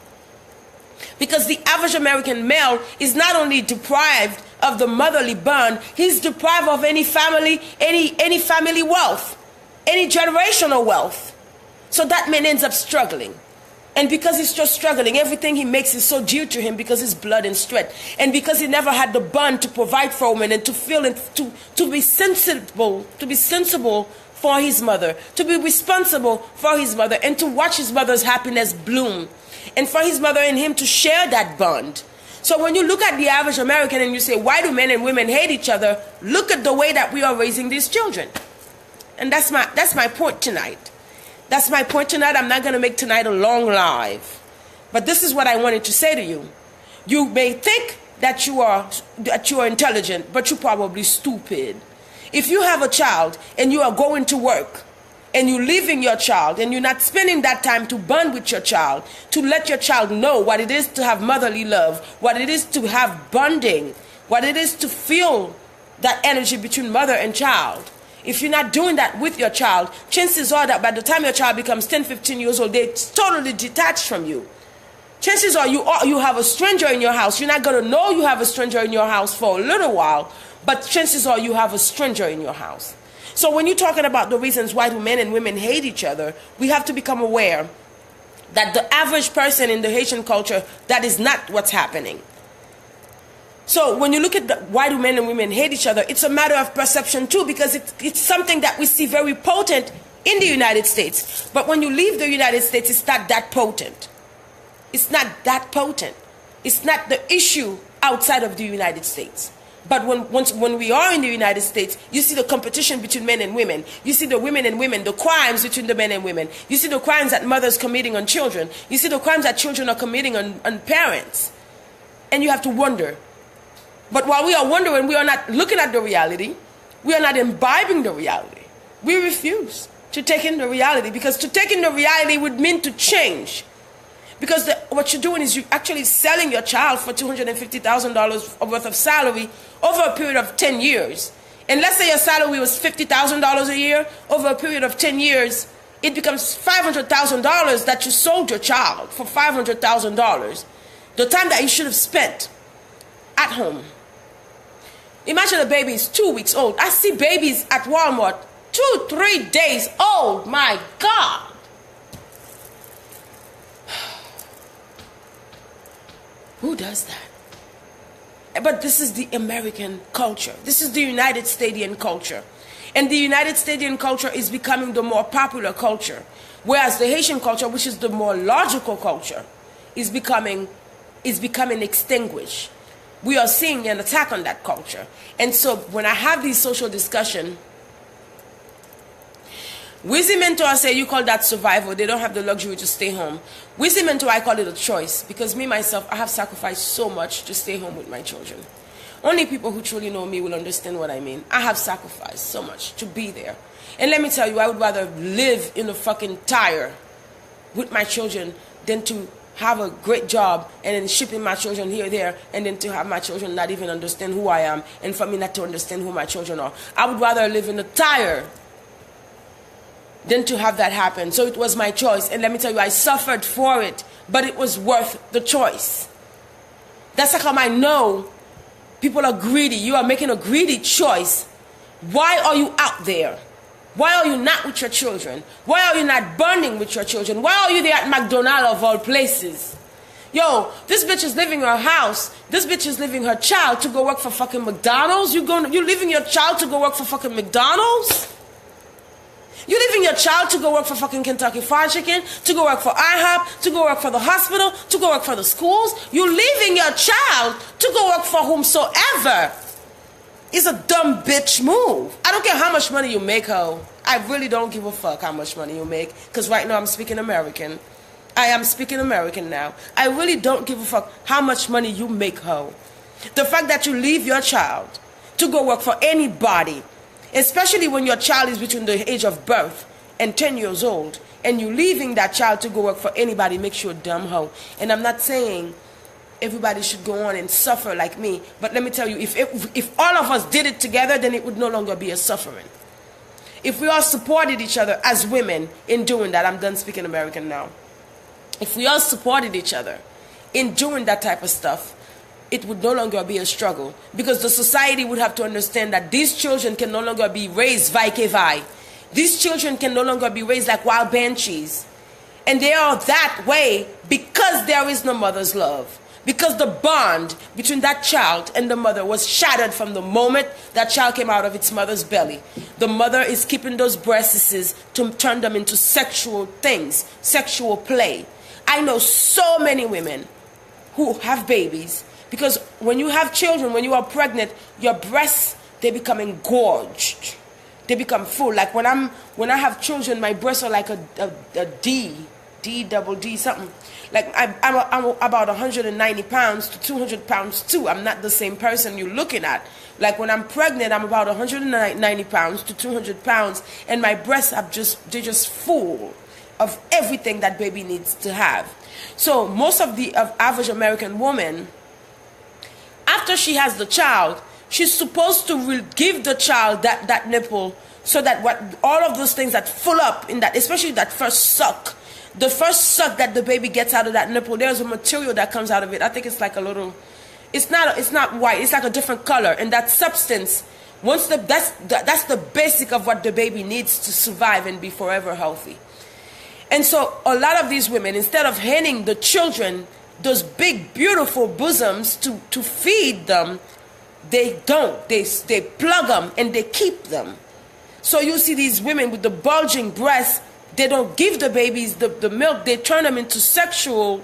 A: Because the average American male is not only deprived of the motherly bond, he's deprived of any family wealth, any generational wealth. So that man ends up struggling. And because he's just struggling, everything he makes is so dear to him because it's blood and sweat. And because he never had the bond to provide for women and to feel and to be sensible for his mother, to be responsible for his mother, and to watch his mother's happiness bloom. And for his mother and him to share that bond. So when you look at the average American and you say, why do men and women hate each other? Look at the way that we are raising these children. And that's my point tonight. That's my point tonight. I'm not going to make tonight a long live. But this is what I wanted to say to you. You may think that you are intelligent, but you're probably stupid. If you have a child and you are going to work, and you're leaving your child, and you're not spending that time to bond with your child, to let your child know what it is to have motherly love, what it is to have bonding, what it is to feel that energy between mother and child. If you're not doing that with your child, chances are that by the time your child becomes 10, 15 years old, they're totally detached from you. Chances are you have a stranger in your house. You're not going to know you have a stranger in your house for a little while, but chances are you have a stranger in your house. So when you're talking about the reasons why do men and women hate each other, we have to become aware that the average person in the Haitian culture, that is not what's happening. So when you look at why do men and women hate each other, it's a matter of perception too, because it's something that we see very potent in the United States. But when you leave the United States, it's not that potent. It's not that potent. It's not the issue outside of the United States. But when we are in the United States, you see the competition between men and women. You see the women and women, the crimes between the men and women. You see the crimes that mothers committing on children. You see the crimes that children are committing on parents. And you have to wonder. But while we are wondering, we are not looking at the reality. We are not imbibing the reality. We refuse to take in the reality, because to take in the reality would mean to change. Because what you're doing is you're actually selling your child for $250,000 worth of salary over a period of 10 years. And let's say your salary was $50,000 a year. Over a period of 10 years, it becomes $500,000 that you sold your child for $500,000. The time that you should have spent at home. Imagine a baby is 2 weeks old. I see babies at Walmart 2-3 days old. My God. Who does that? But this is the American culture. This is the United Statian culture. And the United Statian culture is becoming the more popular culture. Whereas the Haitian culture, which is the more logical culture, is becoming extinguished. We are seeing an attack on that culture. And so when I have these social discussions, Wizzy Mentor say you call that survival. They don't have the luxury to stay home. Wizzy Mentor, I call it a choice. Because me, myself, I have sacrificed so much to stay home with my children. Only people who truly know me will understand what I mean. I have sacrificed so much to be there. And let me tell you, I would rather live in a fucking tire with my children than to have a great job and then shipping my children here, there, and then to have my children not even understand who I am and for me not to understand who my children are. I would rather live in a tire than to have that happen. So it was my choice. And let me tell you, I suffered for it, but it was worth the choice. That's how I know people are greedy. You are making a greedy choice. Why are you out there? Why are you not with your children? Why are you not bonding with your children? Why are you there at McDonald's of all places? Yo, this bitch is leaving her house. This bitch is leaving her child to go work for fucking McDonald's. You leaving your child to go work for fucking McDonald's? You leaving your child to go work for fucking Kentucky Fried Chicken, to go work for IHOP, to go work for the hospital, to go work for the schools? You leaving your child to go work for whomsoever. It's a dumb bitch move. I don't care how much money you make, ho. I really don't give a fuck how much money you make. Because right now I'm speaking American. I am speaking American now. I really don't give a fuck how much money you make, ho. The fact that you leave your child to go work for anybody, especially when your child is between the age of birth and 10 years old, and you leaving that child to go work for anybody makes you a dumb hoe. And I'm not saying everybody should go on and suffer like me, but let me tell you, if all of us did it together, then it would no longer be a suffering. If we all supported each other as women in doing that, I'm done speaking American now. If we all supported each other in doing that type of stuff, it would no longer be a struggle, because the society would have to understand that these children can no longer be raised vai. These children can no longer be raised like wild banshees. And they are that way because there is no mother's love. Because the bond between that child and the mother was shattered from the moment that child came out of its mother's belly. The mother is keeping those breasts to turn them into sexual things, sexual play. I know so many women who have babies, because when you have children, when you are pregnant, your breasts, they become engorged. They become full. Like when I have children, my breasts are like a D double D something. Like I'm about 190 pounds to 200 pounds too. I'm not the same person you're looking at. Like when I'm pregnant, I'm about 190 pounds to 200 pounds, and my breasts they're just full of everything that baby needs to have. So most of the average American woman, after she has the child, she's supposed to give the child that nipple, so that all of those things that fill up in that, especially that first suck. The first suck that the baby gets out of that nipple, there's a material that comes out of it. I think it's like a little, it's not white, it's like a different color. And that substance, that's the basic of what the baby needs to survive and be forever healthy. And so a lot of these women, instead of handing the children those big, beautiful bosoms to feed them, they don't. They plug them and they keep them. So you see these women with the bulging breasts, they don't give the babies the milk. They turn them into sexual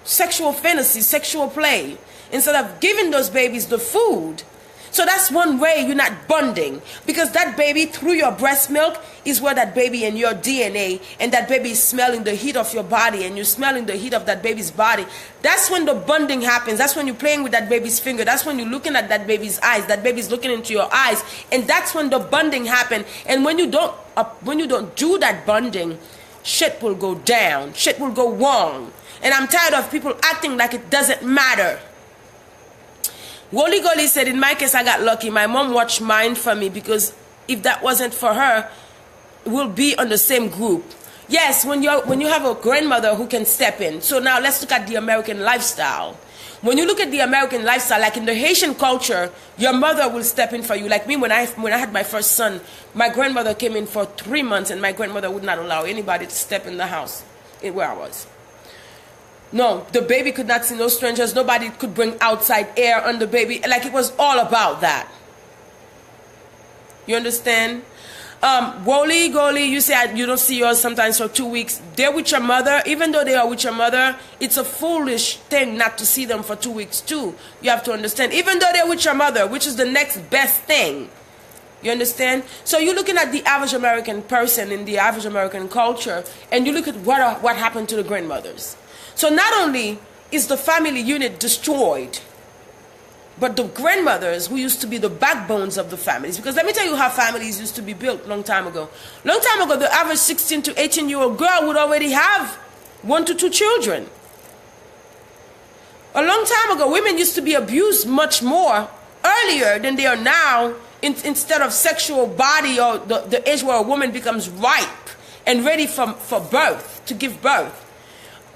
A: fantasy, sexual play, instead of giving those babies the food. So that's one way you're not bonding, because that baby, through your breast milk, is where that baby and your DNA, and that baby is smelling the heat of your body, and you're smelling the heat of that baby's body. That's when the bonding happens. That's when you're playing with that baby's finger. That's when you're looking at that baby's eyes. That baby's looking into your eyes, and that's when the bonding happens. And when you don't do that bonding, shit will go down. Shit will go wrong. And I'm tired of people acting like it doesn't matter. Woli Goli said, in my case, I got lucky. My mom watched mine for me, because if that wasn't for her, we'll be on the same group. Yes, when you have a grandmother who can step in. So now let's look at the American lifestyle. When you look at the American lifestyle, like in the Haitian culture, your mother will step in for you. Like me, when I had my first son, my grandmother came in for 3 months, and my grandmother would not allow anybody to step in the house where I was. No, the baby could not see no strangers. Nobody could bring outside air on the baby. Like, it was all about that. You understand? Woli Goli, you say you don't see yours sometimes for 2 weeks. They're with your mother. Even though they are with your mother, it's a foolish thing not to see them for 2 weeks too. You have to understand. Even though they're with your mother, which is the next best thing, You understand? So you're looking at the average American person in the average American culture, and you look at what happened to the grandmothers. So not only is the family unit destroyed, but the grandmothers, who used to be the backbones of the families, because let me tell you how families used to be built long time ago. Long time ago, the average 16 to 18-year-old girl would already have 1 to 2 children. A long time ago, women used to be abused much more earlier than they are now, instead of sexual body or the age where a woman becomes ripe and ready for birth, to give birth.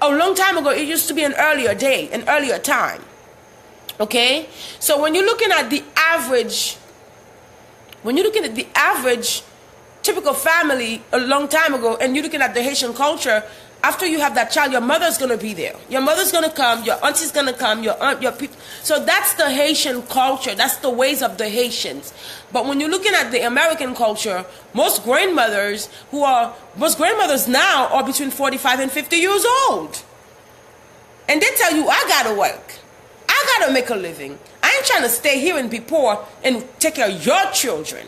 A: A long time ago, it used to be an earlier day, an earlier time. Okay? So when you're looking at the average, typical family a long time ago, and you're looking at the Haitian culture, after you have that child, your mother's going to be there. Your mother's going to come, your auntie's going to come, your aunt, your people. So that's the Haitian culture. That's the ways of the Haitians. But when you're looking at the American culture, most grandmothers now are between 45 and 50 years old. And they tell you, I got to work. I got to make a living. I ain't trying to stay here and be poor and take care of your children.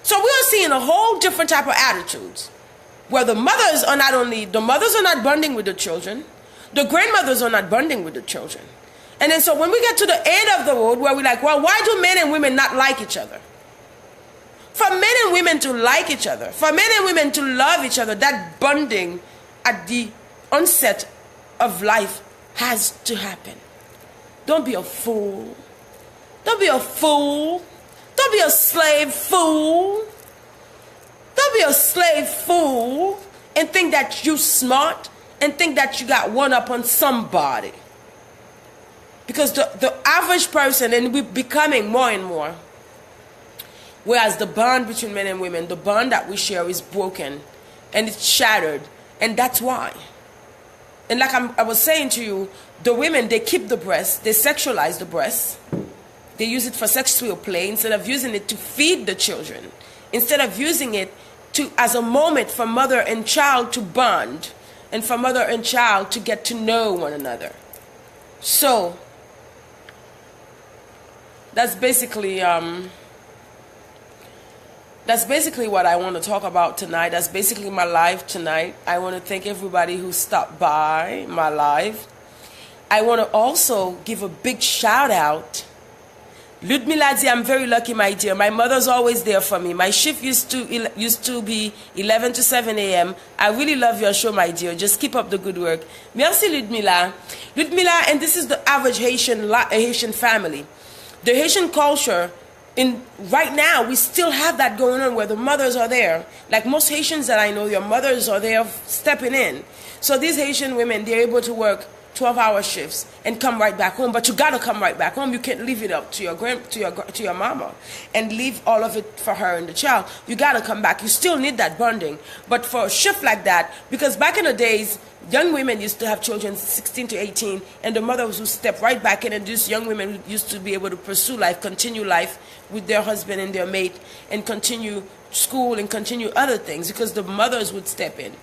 A: So we are seeing a whole different type of attitudes, where the mothers are not bonding with the children, the grandmothers are not bonding with the children. And then so when we get to the end of the road, where we're like, well, why do men and women not like each other? For men and women to like each other, for men and women to love each other, that bonding at the onset of life has to happen. Don't be a fool. Don't be a fool. Don't be a slave fool. Don't be a slave fool and think that you smart and think that you got one up on somebody. Because the average person, and we're becoming more and more, whereas the bond between men and women, the bond that we share is broken and it's shattered. And that's why. And like I was saying to you, the women, they keep the breast, they sexualize the breast. They use it for sexual play instead of using it to feed the children. Instead of using it as a moment for mother and child to bond, and for mother and child to get to know one another. So that's basically what I want to talk about tonight. That's basically my live tonight. I want to thank everybody who stopped by my live. I want to also give a big shout out. Ludmila, I'm very lucky, my dear. My mother's always there for me. My shift used to be 11 to 7 a.m. I really love your show, my dear. Just keep up the good work. Merci, Ludmila. Ludmila, and this is the average Haitian family. The Haitian culture, right now, we still have that going on where the mothers are there. Like most Haitians that I know, your mothers are there stepping in. So these Haitian women, they're able to work 12-hour shifts and come right back home. But you gotta come right back home. You can't leave it up to your mama and leave all of it for her and the child. You gotta come back. You still need that bonding. But for a shift like that, because back in the days, young women used to have children 16 to 18, and the mothers would step right back in, and these young women used to be able to pursue life, continue life with their husband and their mate, and continue school and continue other things because the mothers would step in.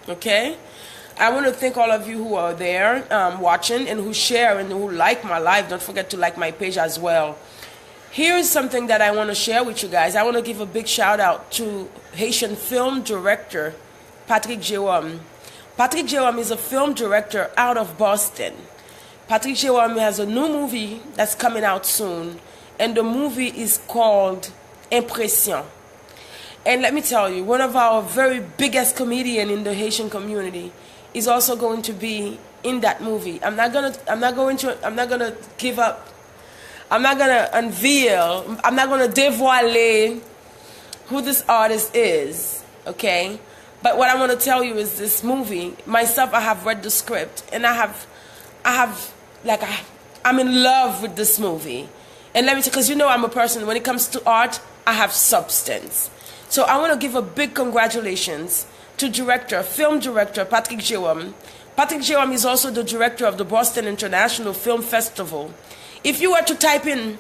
A: Okay, I want to thank all of you who are there watching and who share and who like my live. Don't forget to like my page as well. Here's something that I want to share with you guys. I want to give a big shout out to Haitian film director Patrick Jérôme. Patrick Jérôme is a film director out of Boston. Patrick Jérôme has a new movie that's coming out soon, and the movie is called Impression. And let me tell you, one of our very biggest comedian in the Haitian community is also going to be in that movie. I'm not gonna give up. I'm not gonna unveil. I'm not gonna dévoiler who this artist is. Okay, but what I want to tell you is this movie. Myself, I have read the script, and I'm in love with this movie. And let me tell you, because you know I'm a person, when it comes to art, I have substance. So I want to give a big congratulations to film director Patrick Jérôme. Patrick Jérôme is also the director of the Boston International Film Festival. If you were to type in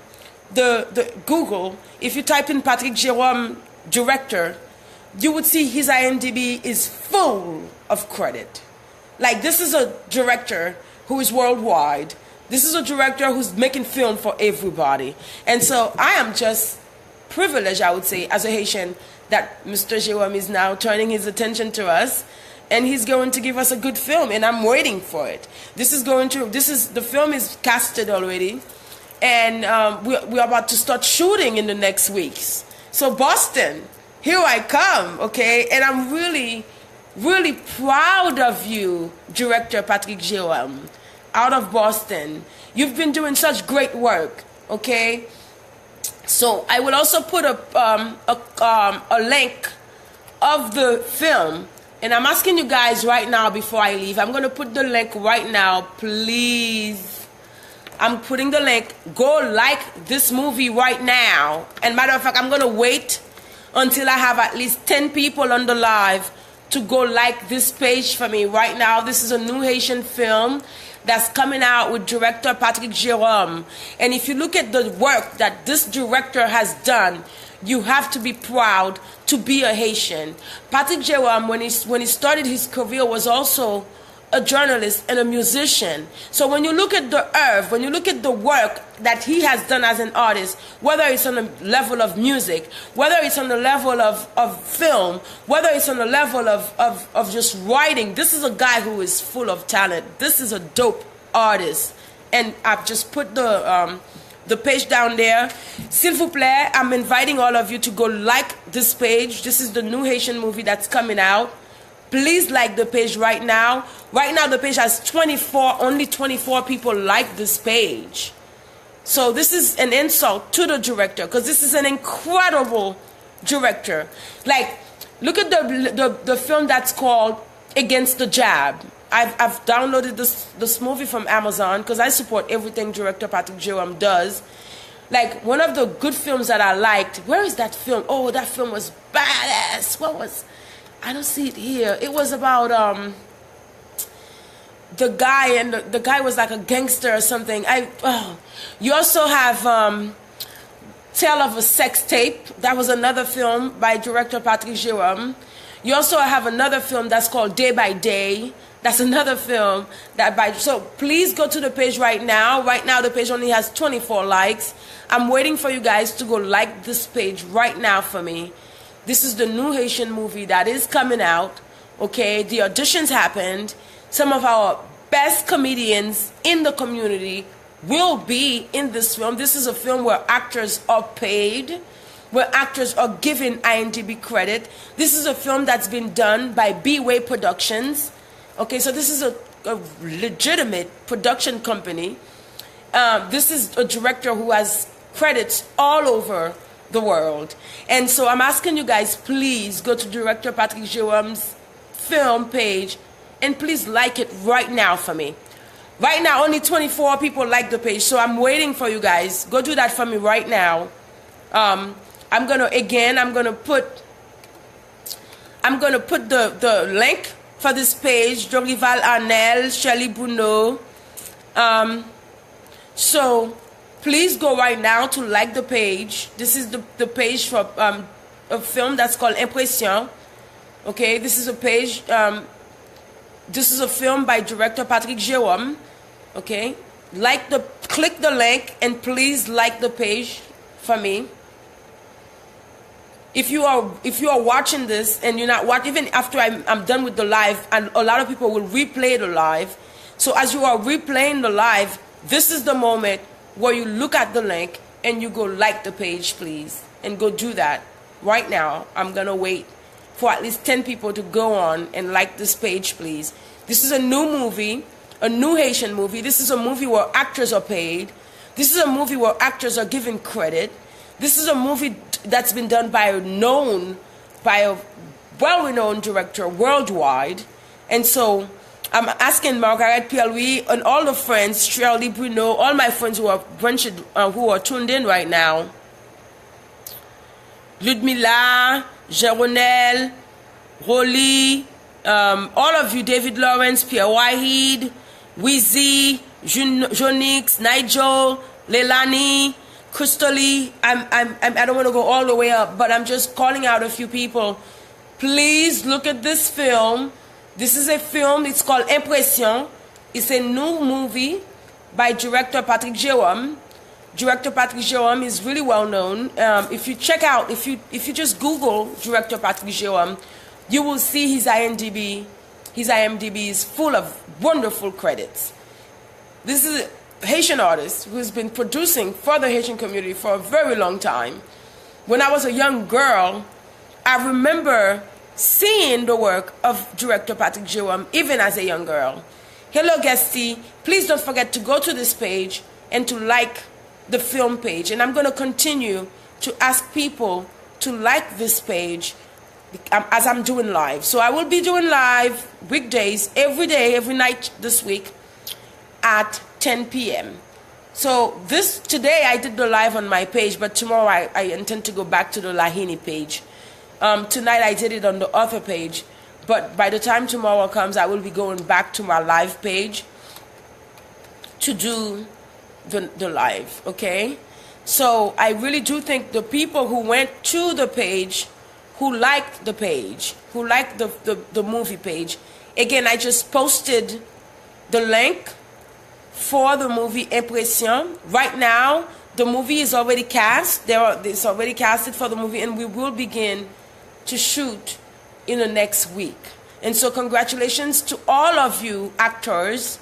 A: the Google, if you type in Patrick Jérôme director, you would see his IMDb is full of credit. Like, this is a director who is worldwide. This is a director who's making film for everybody. And so I am just privileged, I would say, as a Haitian, that Mr. Jerome is now turning his attention to us, and he's going to give us a good film, and I'm waiting for it. The film is casted already, and we're about to start shooting in the next weeks. So Boston, here I come, okay? And I'm really, really proud of you, Director Patrick Jerome, out of Boston. You've been doing such great work, okay? So I will also put a link of the film, and I'm asking you guys right now before I leave. I'm going to put the link right now, please. I'm putting the link. Go like this movie right now. And matter of fact, I'm going to wait until I have at least 10 people on the live to go like this page for me right now. This is a new Haitian film that's coming out with director Patrick Jerome. And if you look at the work that this director has done, you have to be proud to be a Haitian. Patrick Jerome, when he started his career, was also a journalist and a musician. So when you look at the earth, when you look at the work that he has done as an artist, whether it's on the level of music, whether it's on the level of film, whether it's on the level of just writing, this is a guy who is full of talent. This is a dope artist. And I've just put the page down there. S'il vous plaît, I'm inviting all of you to go like this page. This is the new Haitian movie that's coming out. Please like the page right now. Right now the page has only 24 people like this page. So this is an insult to the director, because this is an incredible director. Like, look at the film that's called Against the Jab. I've downloaded this movie from Amazon because I support everything director Patrick Jerome does. Like, one of the good films that I liked, where is that film? Oh, that film was badass. I don't see it here. It was about the guy, and the guy was like a gangster or something. You also have Tale of a Sex Tape. That was another film by director Patrick Jerome. You also have another film that's called Day by Day. That's another film so please go to the page right now. Right now the page only has 24 likes. I'm waiting for you guys to go like this page right now for me. This is the new Haitian movie that is coming out. Okay, the auditions happened. Some of our best comedians in the community will be in this film. This is a film where actors are paid, where actors are given IMDb credit. This is a film that's been done by B-Way Productions. Okay, so this is a legitimate production company. This is a director who has credits all over the world. And so I'm asking you guys, please go to director Patrick Jerome's film page and please like it right now for me. Right now, only 24 people like the page, so I'm waiting for you guys. Go do that for me right now. I'm gonna put the link for this page, Dorival Arnel, Shirley Bruno. So please go right now to like the page. This is the page for a film that's called Impression. Okay, this is a page. This is a film by director Patrick Jerome. Okay, click the link and please like the page for me. If you are watching this and you're not watching, even after I'm done with the live, and a lot of people will replay the live. So as you are replaying the live, this is the moment where you look at the link and you go like the page, please, and go do that right now. I'm gonna wait for at least 10 people to go on and like this page, please. This is a new movie, a new Haitian movie. This is a movie where actors are paid. This is a movie where actors are given credit. This is a movie that's been done by a well-renowned director worldwide. And so I'm asking Margaret Pierre-Louis and all the friends, Shirley Bruno, all my friends who are tuned in right now, Ludmilla, Jeronel, Rolly, all of you, David Lawrence, Pierre Wahid, Wheezy, Jonix, Nigel, Leilani, Crystally. I don't want to go all the way up, but I'm just calling out a few people. Please look at this film. This is a film. It's called Impression. It's a new movie by director Patrick Jérôme. Director Patrick Jérôme is really well known. If you check out, if you just Google director Patrick Jérôme, you will see his IMDb. His IMDb is full of wonderful credits. This is a Haitian artist who's been producing for the Haitian community for a very long time. When I was a young girl, I remember seeing the work of director Patrick Jérôme even as a young girl. Hello, guestie. Please don't forget to go to this page and to like the film page. And I'm going to continue to ask people to like this page as I'm doing live. So I will be doing live weekdays, every day, every night this week at 10 p.m. So today I did the live on my page, but tomorrow I intend to go back to the Lahini page. Tonight I did it on the other page, but by the time tomorrow comes, I will be going back to my live page to do the live, okay? So I really do think the people who went to the page, who liked the page, who liked the movie page, again, I just posted the link for the movie Impression. Right now, the movie is already cast. It's already casted for the movie, and we will begin to shoot in the next week. And so congratulations to all of you actors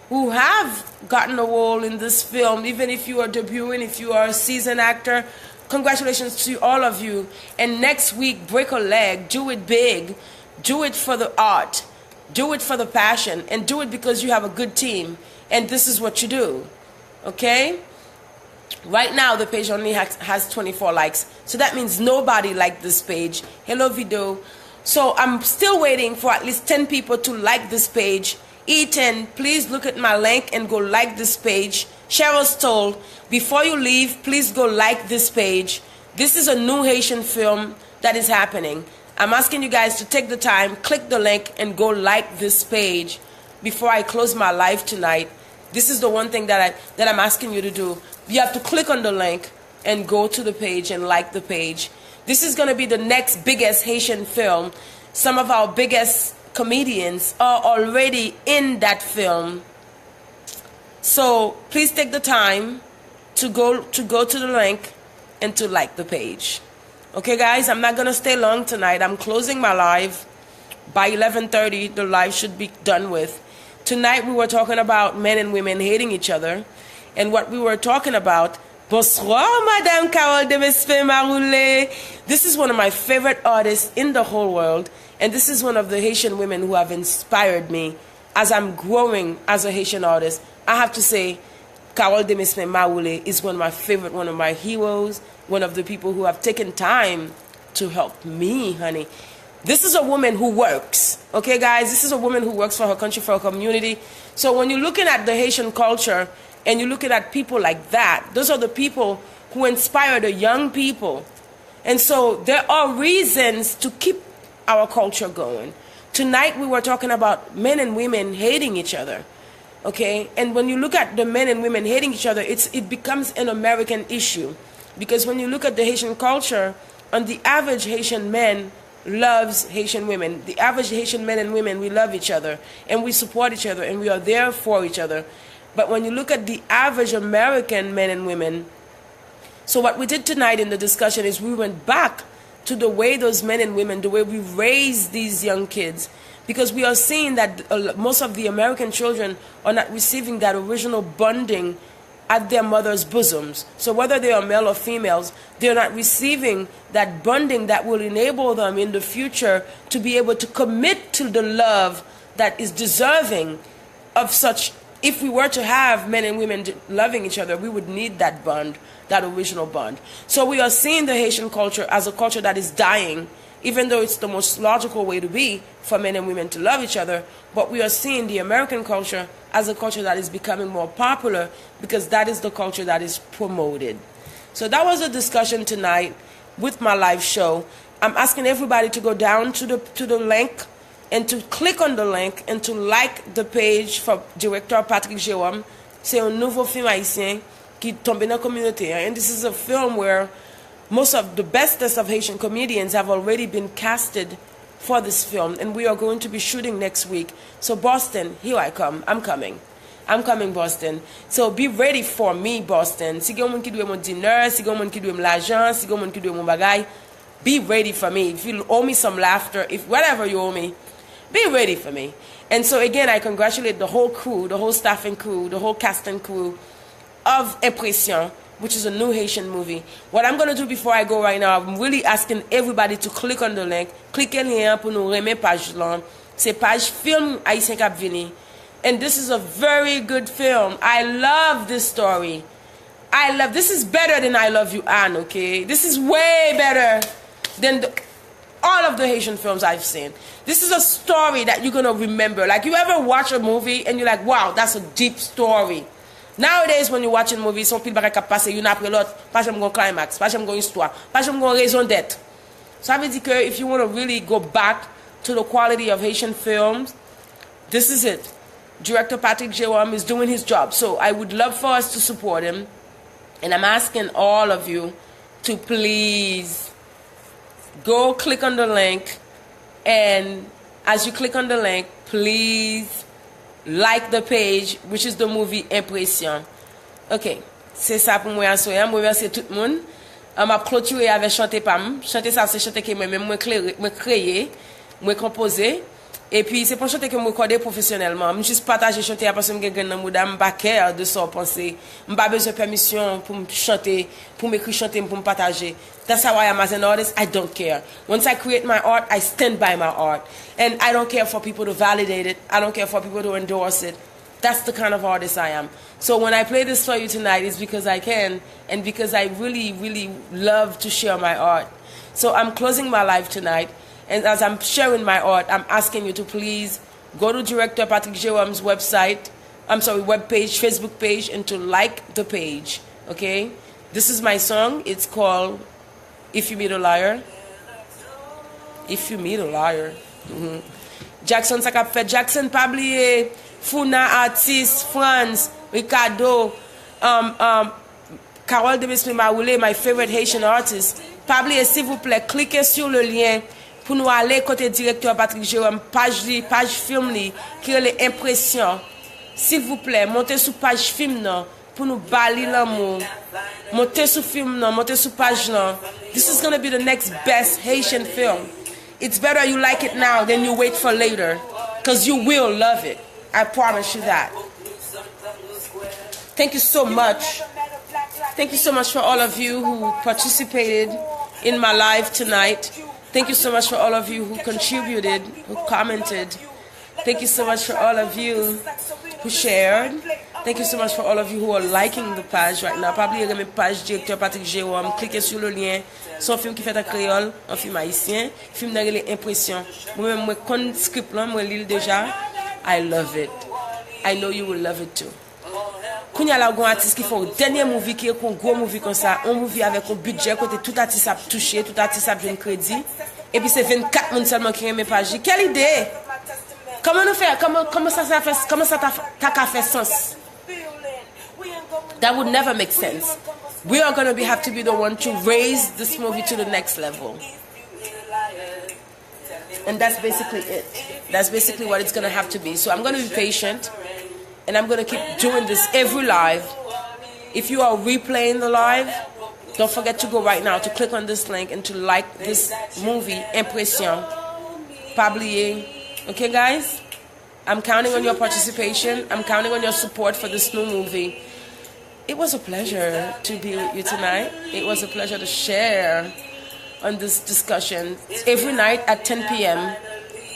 A: who have gotten a role in this film, even if you are debuting, if you are a seasoned actor. Congratulations to all of you. And next week, break a leg, do it big, do it for the art, do it for the passion, and do it because you have a good team. And this is what you do, okay? Right now, the page only has 24 likes. So that means nobody liked this page. Hello, video. So I'm still waiting for at least 10 people to like this page. E10, please look at my link and go like this page. Cheryl Stoll, before you leave, please go like this page. This is a new Haitian film that is happening. I'm asking you guys to take the time, click the link, and go like this page before I close my live tonight. This is the one thing that I'm asking you to do. You have to click on the link and go to the page and like the page. This is going to be the next biggest Haitian film. Some of our biggest comedians are already in that film. So please take the time to go to the link and to like the page. Okay, guys, I'm not going to stay long tonight. I'm closing my live. By 11:30, the live should be done with. Tonight, we were talking about men and women hating each other. And what we were talking about, bonsoir, Madame Carole de Maroulé. This is one of my favorite artists in the whole world. And this is one of the Haitian women who have inspired me as I'm growing as a Haitian artist. I have to say, Carole de Maroulé is one of my favorite, one of my heroes, one of the people who have taken time to help me, honey. This is a woman who works, okay, guys? This is a woman who works for her country, for her community. So when you're looking at the Haitian culture and you're looking at people like that, those are the people who inspire the young people. And so there are reasons to keep our culture going. Tonight we were talking about men and women hating each other, okay? And when you look at the men and women hating each other, it becomes an American issue. Because when you look at the Haitian culture, on the average Haitian man loves Haitian women. The average Haitian men and women, we love each other and we support each other and we are there for each other. But when you look at the average American men and women, so what we did tonight in the discussion is we went back to the way those men and women, the way we raise these young kids, because we are seeing that most of the American children are not receiving that original bonding at their mother's bosoms. So whether they are male or females, they're not receiving that bonding that will enable them in the future to be able to commit to the love that is deserving of such. If we were to have men and women loving each other, we would need that bond, that original bond. So we are seeing the Haitian culture as a culture that is dying, even though it's the most logical way to be for men and women to love each other. But we are seeing the American culture as a culture that is becoming more popular because that is the culture that is promoted. So that was a discussion tonight with my live show. I'm asking everybody to go down to the link and to click on the link and to like the page for director Patrick Jérôme. C'est un nouveau film haïtien qui tombe dans la communauté. And this is a film where most of the bestest of Haitian comedians have already been casted for this film. And we are going to be shooting next week. So Boston, here I come. I'm coming. I'm coming Boston. So be ready for me, Boston. Si gen moun ki dwe mon dinner, si gen moun ki dwe mon l'argent, si gen moun ki dwe mon bagay, be ready for me. If you owe me some laughter, if whatever you owe me, be ready for me. And so again, I congratulate the whole crew, the whole staffing crew, the whole casting crew of Impression, which is a new Haitian movie. What I'm going to do before I go right now, I'm really asking everybody to click on the link. Cliquez lien pour nous remettre page là. C'est page film Haïtien Cap Vini. And this is a very good film. I love this story. This is better than I Love You, Anne, okay? This is way better than all of the Haitian films I've seen. This is a story that you're going to remember. Like, you ever watch a movie and you're like, wow, that's a deep story. Nowadays, when you're watching movies, some people qui passent une après l'autre, pas jamais climax, pas jamais histoire, pas jamais raison d'être. Ça veut dire que if you want to really go back to the quality of Haitian films, this is it. Director Patrick Jerome is doing his job. So I would love for us to support him. And I'm asking all of you to please go click on the link. And as you click on the link, please like the page, which is the movie Impression. Ok, c'est ça pour moi. Je remercie tout le monde. Je vais clôturer avec chanter Pam. Chanter ça, c'est chanter que moi-même, moi créer, moi composer. Et puis, c'est pour chanter que je me recorde professionnellement. Je juste partager chanter parce que je suis dans le pas care de ça penser. Je n'ai pas besoin de permission pour me chanter, pour m'écrire chanter, pour me partager. That's how I am as an artist. I don't care. Once I create my art, I stand by my art. And I don't care for people to validate it. I don't care for people to endorse it. That's the kind of artist I am. So when I play this for you tonight, it's because I can and because I really, really love to share my art. So I'm closing my live tonight. And as I'm sharing my art, I'm asking you to please go to Director Patrick Jerome's website, webpage, Facebook page, and to like the page, okay? This is my song. It's called If You Meet a Liar. If You Meet a Liar. Jackson Sakap fait Jackson Pablier, Funa Artist, Franz, Ricardo, Carole de Besme-Maroulé, my favorite Haitian artist. Pablier, s'il vous plaît, cliquez sur le lien pour nous aller côté directeur Patrick Jerome, page film li, qui est l'impression. S'il vous plaît, montez sur page film non, pour nous bali l'amour. Montez sur film non, montez sur page non. This is going to be the next best Haitian film. It's better you like it now than you wait for later, because you will love it. I promise you that. Thank you so much. Thank you so much for all of you who participated in my live tonight. Thank you so much for all of you who contributed, who commented. Thank you so much for all of you who shared. Thank you so much for all of you who are liking the page right now. Probably my page directeur Patrick Jerome. Cliquez sur le lien. C'est un film qui fait en créole, un film haïtien, film dans les impressions. Moi-même, moi, con script là, moi lis déjà. I love it. I know you will love it too. Quand il y a un artiste qui fait un dernier movie qui est un gros movie comme ça, un movie avec un budget côté tout artiste a touché, tout artiste a bien crédit, et puis c'est 24 personnes seulement qui aiment pas. Quelle idée! Comment nous faire? Comment ça t'a fait sens? That would never make sense. We are going to have to be the one to raise this movie to the next level. And that's basically it. That's basically what it's going to have to be. So I'm going to be patient. And I'm going to keep doing this every live. If you are replaying the live, don't forget to go right now to click on this link and to like this movie, Impression. Pablier. Okay, guys? I'm counting on your participation. I'm counting on your support for this new movie. It was a pleasure to be with you tonight. It was a pleasure to share on this discussion. Every night at 10 p.m.,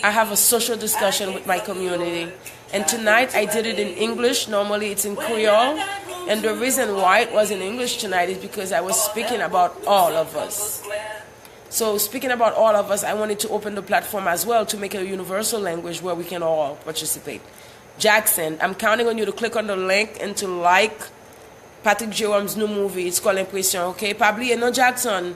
A: I have a social discussion with my community. And tonight I did it in English. Normally it's in Creole. And the reason why it was in English tonight is because I was speaking about all of us. So speaking about all of us, I wanted to open the platform as well to make a universal language where we can all participate. Jackson, I'm counting on you to click on the link and to like Patrick Jerome's new movie. It's called Impression, okay? Pabli et non Jackson.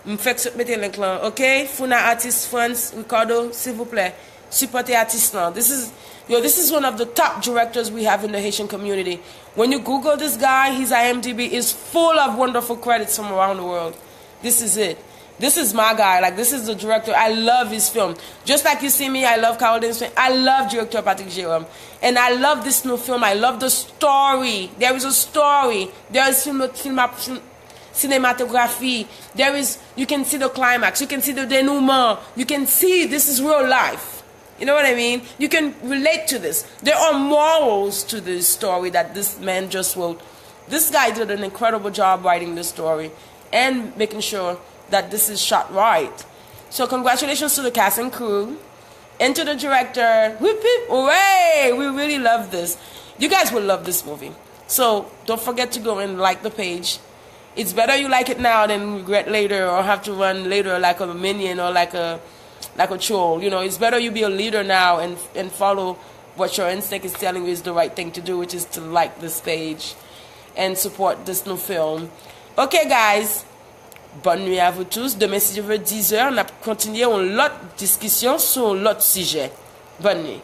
A: M'fait mettre le link là, okay? Funa Artist France, Ricardo, s'il vous plaît. Supportez artiste là. This is one of the top directors we have in the Haitian community. When you Google this guy, his IMDb is full of wonderful credits from around the world. This is it. This is my guy. Like, this is the director. I love his film. Just like you see me, I love Carolyn's film. I love director Patrick Jérôme. And I love this new film. I love the story. There is a story. There is cinematography. There is, you can see the climax. You can see the denouement. You can see this is real life. You know what I mean? You can relate to this. There are morals to this story that this man just wrote. This guy did an incredible job writing this story and making sure that this is shot right. So congratulations to the cast and crew and to the director. Whoop, whoop, hooray! We really love this. You guys will love this movie. So don't forget to go and like the page. It's better you like it now than regret later or have to run later like a minion or like a troll. You know, it's better you be a leader now and follow what your instinct is telling you is the right thing to do, which is to like this page and support this new film. Okay, guys. Bonne nuit à vous tous. Demain, si je veux 10 heures, on a continué une autre discussion sur l'autre sujet. Bonne nuit.